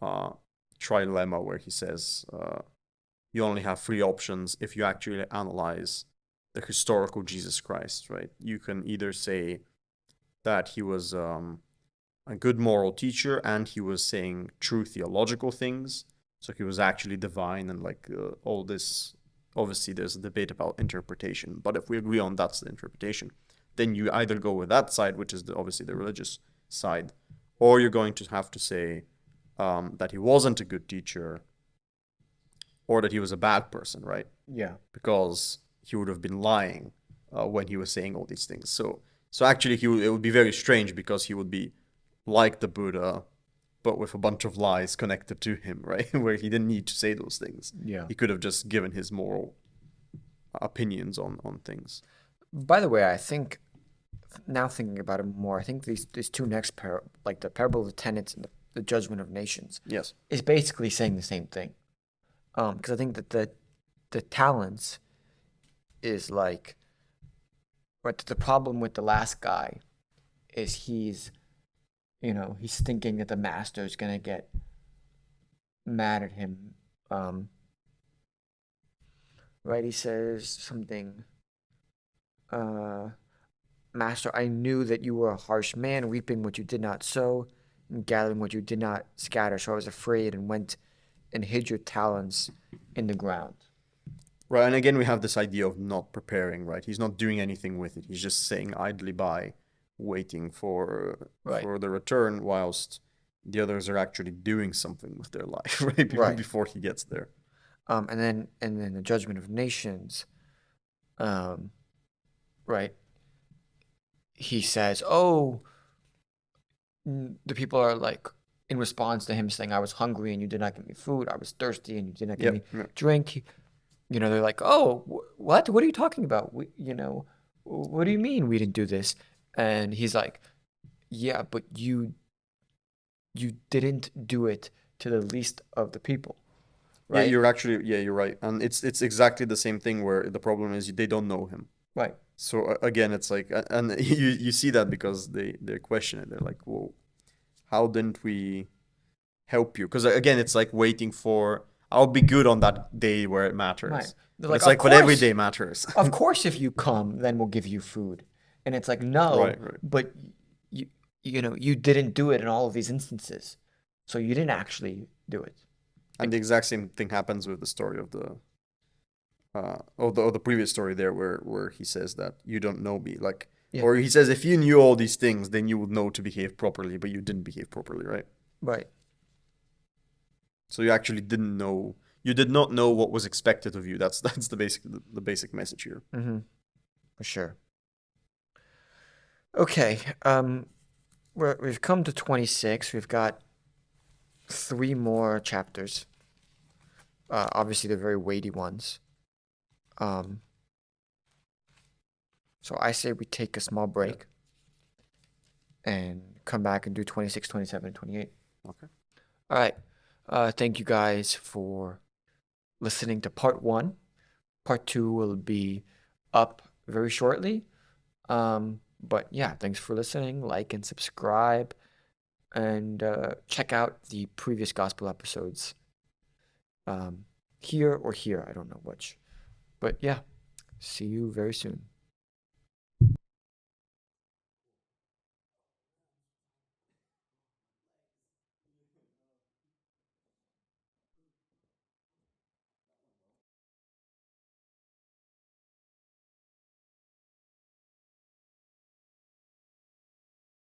Speaker 2: trilemma, where he says you only have three options if you actually analyze the historical Jesus Christ, right? You can either say that he was a good moral teacher and he was saying true theological things, so he was actually divine and like all this. Obviously, there's a debate about interpretation, but if we agree on that's the interpretation, then you either go with that side, which is obviously the religious side, or you're going to have to say that he wasn't a good teacher or that he was a bad person, right?
Speaker 3: Yeah.
Speaker 2: Because he would have been lying when he was saying all these things. So actually, it would be very strange because he would be like the Buddha, but with a bunch of lies connected to him, right? Where he didn't need to say those things.
Speaker 3: Yeah.
Speaker 2: He could have just given his moral opinions on things.
Speaker 3: By the way, I think now thinking about it more, I think these two next like the parable of the tenants and the judgment of nations,
Speaker 2: Yes.
Speaker 3: is basically saying the same thing. Because I think that the talents is like, but the problem with the last guy is he's thinking that the master is gonna get mad at him. Right? He says something. Master, I knew that you were a harsh man, reaping what you did not sow, and gathering what you did not scatter. So I was afraid and went and hid your talents in the ground.
Speaker 2: Right, and again we have this idea of not preparing, right? He's not doing anything with it. He's just sitting idly by, waiting for the return, whilst the others are actually doing something with their life, right? Before he gets there.
Speaker 3: And then the judgment of nations, right? He says, "Oh, the people are like." In response to him saying, "I was hungry and you did not give me food. I was thirsty and you did not give me drink." They're like, "Oh, what? What are you talking about? What do you mean we didn't do this?" And he's like, "Yeah, but you didn't do it to the least of the people." Right?
Speaker 2: You're right. And it's exactly the same thing where the problem is they don't know him.
Speaker 3: Right.
Speaker 2: So again, it's like, and you see that because they question it. They're like, "Well, how didn't we help you?" Because again, it's like waiting for, I'll be good on that day where it matters.
Speaker 3: Right.
Speaker 2: But it's like, but every day matters.
Speaker 3: Of course, if you come, then we'll give you food. And it's like, no,
Speaker 2: Right, right.
Speaker 3: but you you didn't do it in all of these instances. So you didn't actually do it.
Speaker 2: And the
Speaker 3: Like,
Speaker 2: exact same thing happens with the story of the previous story there, where he says that you don't know me, like,
Speaker 3: yeah,
Speaker 2: or he says if you knew all these things, then you would know to behave properly, but you didn't behave properly, right?
Speaker 3: right.
Speaker 2: So you actually didn't know, you did not know what was expected of you. That's the basic message here.
Speaker 3: Mm-hmm. For sure. Okay. We've come to 26. We've got three more chapters. Obviously, they're very weighty ones. Um, so I say we take a small
Speaker 2: Yeah.
Speaker 3: break and come back and do 26, 27, and 28.
Speaker 2: Okay.
Speaker 3: All right. Thank you guys for listening to part one. Part two will be up very shortly. But yeah, thanks for listening. Like and subscribe, and check out the previous gospel episodes. Here or here, I don't know which. But yeah, see you very soon.